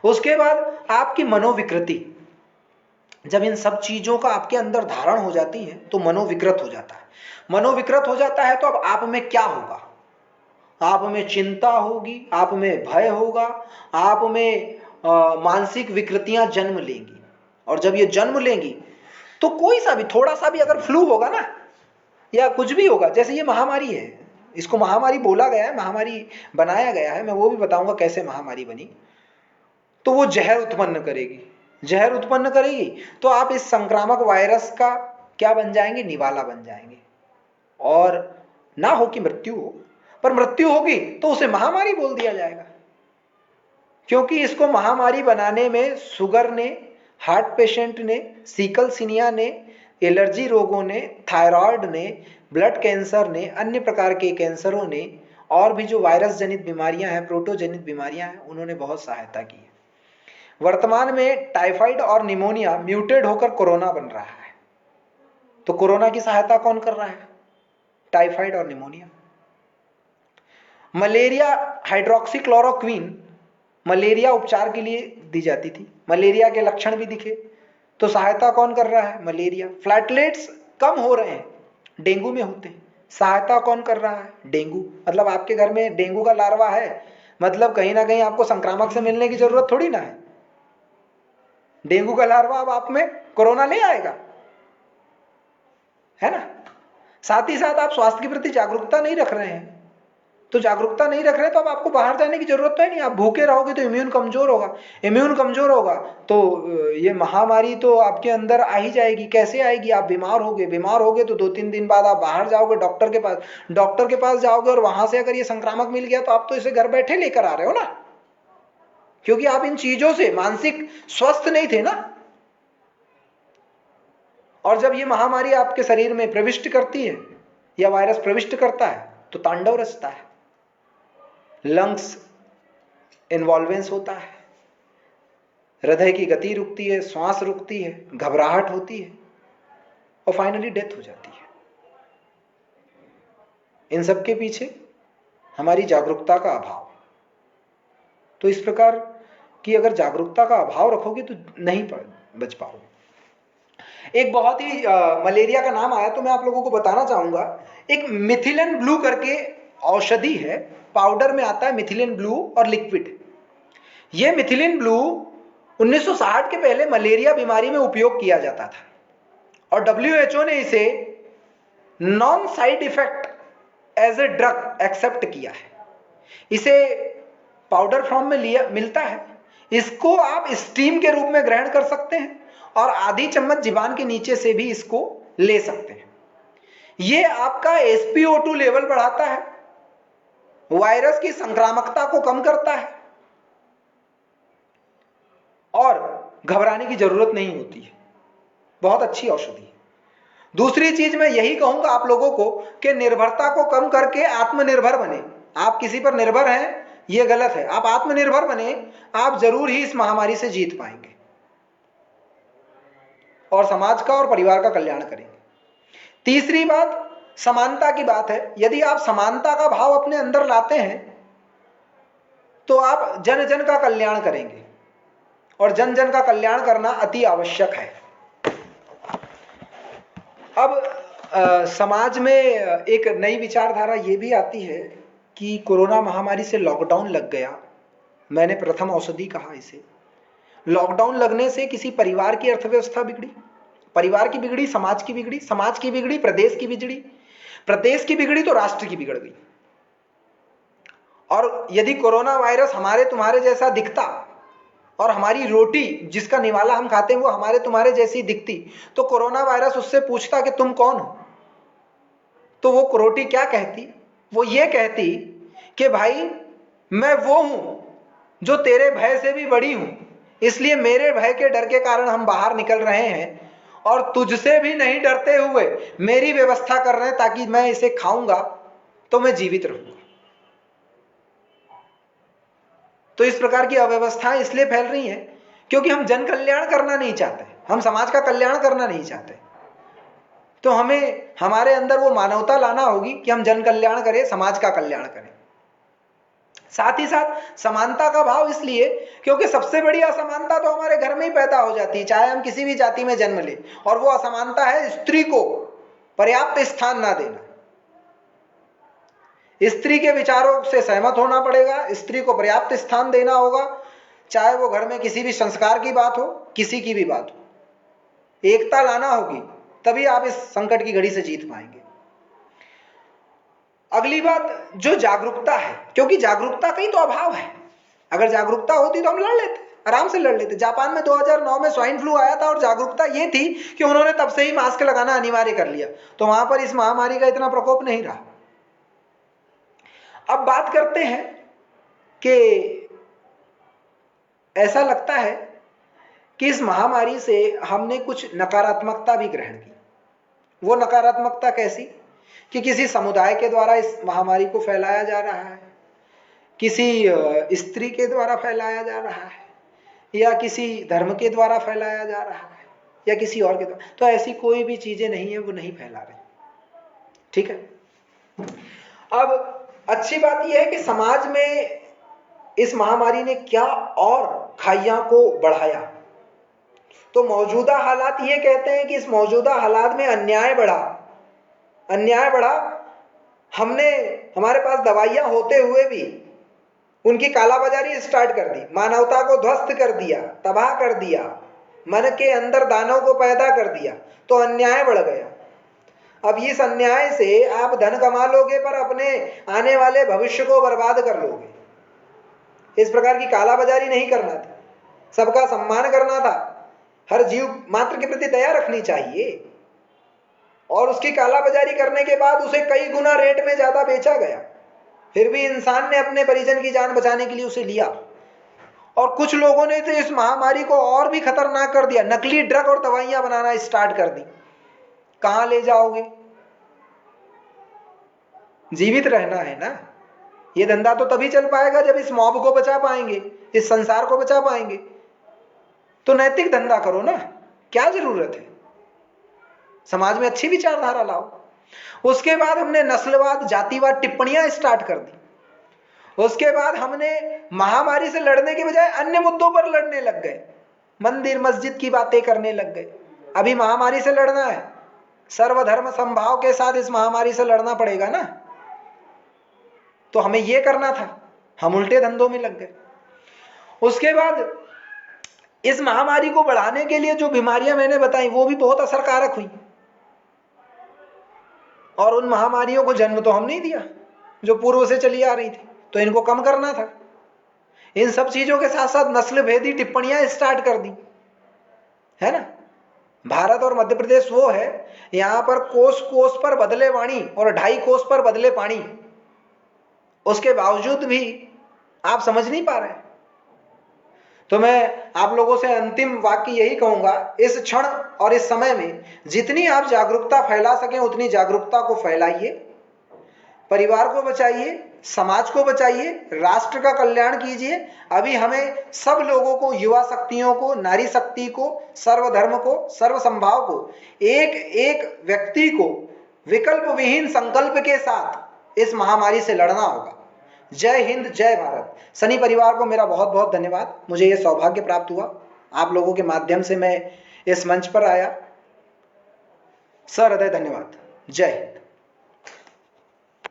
[SPEAKER 1] उसके बाद आपकी मनोविकृति, जब इन सब चीजों का आपके अंदर धारण हो जाती है तो मनोविकृत हो जाता है। मनोविकृत हो जाता है तो अब आप में क्या होगा? आप में चिंता होगी, आप में भय होगा, आप में मानसिक विकृतियां जन्म लेंगी। और जब ये जन्म लेंगी तो कोई सा भी, थोड़ा सा भी अगर फ्लू होगा ना, या कुछ भी होगा, जैसे ये महामारी है, इसको महामारी बोला गया है, महामारी बनाया गया है, मैं वो भी बताऊंगा कैसे महामारी बनी। तो वो जहर उत्पन्न करेगी, जहर उत्पन्न करेगी तो आप इस संक्रामक वायरस का क्या बन जाएंगे? निवाला बन जाएंगे। और ना हो कि मृत्यु हो, पर मृत्यु होगी तो उसे महामारी बोल दिया जाएगा, क्योंकि इसको महामारी बनाने में शुगर ने, हार्ट पेशेंट ने, सीकल सिनिया ने, एलर्जी रोगों ने, थायराइड ने, ब्लड कैंसर ने, अन्य प्रकार के कैंसरों ने, और भी जो वायरस जनित बीमारियां हैं, प्रोटोजेनिक बीमारियां हैं, उन्होंने बहुत सहायता की है। वर्तमान में टाइफाइड और निमोनिया म्यूटेड होकर कोरोना बन रहा है, तो कोरोना की सहायता कौन कर रहा है? टाइफाइड और निमोनिया। मलेरिया, हाइड्रोक्सीक्लोरोक्वीन मलेरिया उपचार के लिए दी जाती थी, मलेरिया के लक्षण भी दिखे तो सहायता कौन कर रहा है? मलेरिया। प्लेटलेट्स कम हो रहे हैं, डेंगू में होते हैं, सहायता कौन कर रहा है? डेंगू। मतलब आपके घर में डेंगू का लार्वा है, मतलब कहीं ना कहीं आपको संक्रामक से मिलने की जरूरत थोड़ी ना है। डेंगू का लार्वा अब आप में कोरोना ले आएगा, है ना। साथ ही साथ आप स्वास्थ्य के प्रति जागरूकता नहीं रख रहे हैं, तो जागरूकता नहीं रख रहे तो अब आपको बाहर जाने की जरूरत तो है नहीं। आप भूखे रहोगे तो इम्यून कमजोर होगा, इम्यून कमजोर होगा तो ये महामारी तो आपके अंदर आ ही जाएगी। कैसे आएगी? आप बीमार होगे, बीमार होगे तो 2-3 दिन बाद आप बाहर जाओगे डॉक्टर के पास, डॉक्टर के पास जाओगे और वहां से अगर ये संक्रामक मिल गया तो आप तो इसे घर बैठे लेकर आ रहे हो ना, क्योंकि आप इन चीजों से मानसिक स्वस्थ नहीं थे ना। और जब ये महामारी आपके शरीर में प्रविष्ट करती है या वायरस प्रविष्ट करता है तो तांडव रचता है, लंग्स इन्वॉल्वेंस होता है, हृदय की गति रुकती है, श्वास रुकती है, घबराहट होती है और फाइनली डेथ हो जाती है। इन सब के पीछे हमारी जागरूकता का अभाव। तो इस प्रकार की अगर जागरूकता का अभाव रखोगे तो नहीं बच पाओगे। एक बहुत ही मलेरिया का नाम आया तो मैं आप लोगों को बताना चाहूंगा, एक मिथिलिन ब्लू करके औषधि है, पाउडर में आता है मिथिलिन ब्लू और लिक्विड। यह मिथिलिन ब्लू 1960 के पहले मलेरिया बीमारी में उपयोग किया जाता था और WHO ने इसे non side effect as a drug accept किया है। इसे पाउडर फॉर्म में मिलता है, इसको आप स्टीम के रूप में ग्रहण कर सकते हैं और आधी चम्मच जीभान के नीचे से भी इसको ले सकते हैं। यह आपका SpO2 लेवल बढ़ाता है, वायरस की संक्रामकता को कम करता है और घबराने की जरूरत नहीं होती है। बहुत अच्छी औषधि है। दूसरी चीज मैं यही कहूंगा आप लोगों को कि निर्भरता को कम करके आत्मनिर्भर बने। आप किसी पर निर्भर हैं यह गलत है, आप आत्मनिर्भर बने, आप जरूर ही इस महामारी से जीत पाएंगे और समाज का और परिवार का कल्याण करेंगे। तीसरी बात समानता की बात है। यदि आप समानता का भाव अपने अंदर लाते हैं तो आप जन जन का कल्याण करेंगे और जन जन का कल्याण करना अति आवश्यक है। अब समाज में एक नई विचारधारा यह भी आती है कि कोरोना महामारी से लॉकडाउन लग गया, मैंने प्रथम औषधि कहा इसे। लॉकडाउन लगने से किसी परिवार की अर्थव्यवस्था बिगड़ी, परिवार की बिगड़ी, समाज की बिगड़ी, समाज की बिगड़ी, प्रदेश की बिगड़ी, प्रदेश की बिगड़ी तो राष्ट्र की बिगड़ गई। और यदि कोरोना वायरस हमारे तुम्हारे जैसा दिखता और हमारी रोटी जिसका निवाला हम खाते हैं वो हमारे तुम्हारे जैसी दिखती तो कोरोना वायरस उससे पूछता कि तुम कौन हो, तो वो रोटी क्या कहती? वो ये कहती कि भाई मैं वो हूं जो तेरे भय से भी बड़ी हूं, इसलिए मेरे भय के डर के कारण हम बाहर निकल रहे हैं और तुझसे भी नहीं डरते हुए मेरी व्यवस्था कर रहे हैं ताकि मैं इसे खाऊंगा तो मैं जीवित रहूंगा। तो इस प्रकार की अव्यवस्थाएं इसलिए फैल रही हैं क्योंकि हम जन कल्याण करना नहीं चाहते, हम समाज का कल्याण करना नहीं चाहते। तो हमें हमारे अंदर वो मानवता लाना होगी कि हम जन कल्याण करें, समाज का कल्याण करें। साथ ही साथ समानता का भाव इसलिए क्योंकि सबसे बड़ी असमानता तो हमारे घर में ही पैदा हो जाती है, चाहे हम किसी भी जाति में जन्म लें, और वो असमानता है स्त्री को पर्याप्त स्थान ना देना। स्त्री के विचारों से सहमत होना पड़ेगा, स्त्री को पर्याप्त स्थान देना होगा, चाहे वो घर में किसी भी संस्कार की बात हो, किसी की भी बात हो। एकता लाना होगी, तभी आप इस संकट की घड़ी से जीत पाएंगे। अगली बात जो जागरूकता है, क्योंकि जागरूकता का ही तो अभाव है। अगर जागरूकता होती तो हम लड़ लेते, आराम से लड़ लेते। जापान में 2009 में स्वाइन फ्लू आया था और जागरूकता ये थी कि उन्होंने तब से ही मास्क लगाना अनिवार्य कर लिया, तो वहां पर इस महामारी का इतना प्रकोप नहीं रहा। अब बात करते हैं कि ऐसा लगता है कि इस महामारी से हमने कुछ नकारात्मकता भी ग्रहण की। वो नकारात्मकता कैसी कि किसी समुदाय के द्वारा इस महामारी को फैलाया जा रहा है, किसी स्त्री के द्वारा फैलाया जा रहा है, या किसी धर्म के द्वारा फैलाया जा रहा है, या किसी और के द्वारा। तो ऐसी कोई भी चीजें नहीं है, वो नहीं फैला रहे। ठीक है। अब अच्छी बात यह है कि समाज में इस महामारी ने क्या और खाइयों को बढ़ाया। तो मौजूदा हालात ये कहते हैं कि इस मौजूदा हालात में अन्याय बढ़ा, अन्याय बढ़ा। हमने हमारे पास दवाइयां होते हुए भी उनकी कालाबाजारी स्टार्ट कर दी, मानवता को ध्वस्त कर दिया, तबाह कर दिया, मन के अंदर दानव को पैदा कर दिया, तो अन्याय बढ़ गया। अब इस अन्याय से आप धन कमा लोगे पर अपने आने वाले भविष्य को बर्बाद कर लोगे। इस प्रकार की कालाबाजारी नहीं करना था, सबका सम्मान करना था, हर जीव मात्र के प्रति दया रखनी चाहिए। और उसकी कालाबाजारी करने के बाद उसे कई गुना रेट में ज्यादा बेचा गया, फिर भी इंसान ने अपने परिजन की जान बचाने के लिए उसे लिया। और कुछ लोगों ने तो इस महामारी को और भी खतरनाक कर दिया, नकली ड्रग और दवाइयां बनाना स्टार्ट कर दी। कहां ले जाओगे? जीवित रहना है ना। ये धंधा तो तभी चल पाएगा जब इस मॉब को बचा पाएंगे, इस संसार को बचा पाएंगे। तो नैतिक धंधा करो ना, क्या जरूरत है? समाज में अच्छी विचारधारा लाओ। उसके बाद हमने नस्लवाद, जातिवाद टिप्पणियां स्टार्ट कर दी। उसके बाद हमने महामारी से लड़ने के बजाय अन्य मुद्दों पर लड़ने लग गए, मंदिर मस्जिद की बातें करने लग गए। अभी महामारी से लड़ना है, सर्वधर्म समभाव के साथ इस महामारी से लड़ना पड़ेगा ना, तो हमें यह करना था, हम उल्टे धंधों में लग गए। उसके बाद इस महामारी को बढ़ाने के लिए जो बीमारियां मैंने बताई वो भी बहुत असरकारक हुई, और उन महामारियों को जन्म तो हम नहीं दिया जो पूर्व से चली आ रही थी, तो इनको कम करना था। इन सब चीजों के साथ साथ नस्ल भेदी टिप्पणियां स्टार्ट कर दी, है ना। भारत और मध्य प्रदेश वो है, यहां पर कोस कोस पर बदले वाणी और 2.5 कोस पर बदले पानी, उसके बावजूद भी आप समझ नहीं पा रहे। तो मैं आप लोगों से अंतिम वाक्य यही कहूंगा, इस क्षण और इस समय में जितनी आप जागरूकता फैला सकें उतनी जागरूकता को फैलाइए, परिवार को बचाइए, समाज को बचाइए, राष्ट्र का कल्याण कीजिए। अभी हमें सब लोगों को, युवा शक्तियों को, नारी शक्ति को, सर्वधर्म को, सर्वसंभाव को, एक एक व्यक्ति को विकल्प विहीन संकल्प के साथ इस महामारी से लड़ना होगा। जय हिंद, जय भारत। सनी परिवार को मेरा बहुत बहुत धन्यवाद। मुझे यह सौभाग्य प्राप्त हुआ, आप लोगों के माध्यम से मैं इस मंच पर आया। सहृदय धन्यवाद। जय हिंद।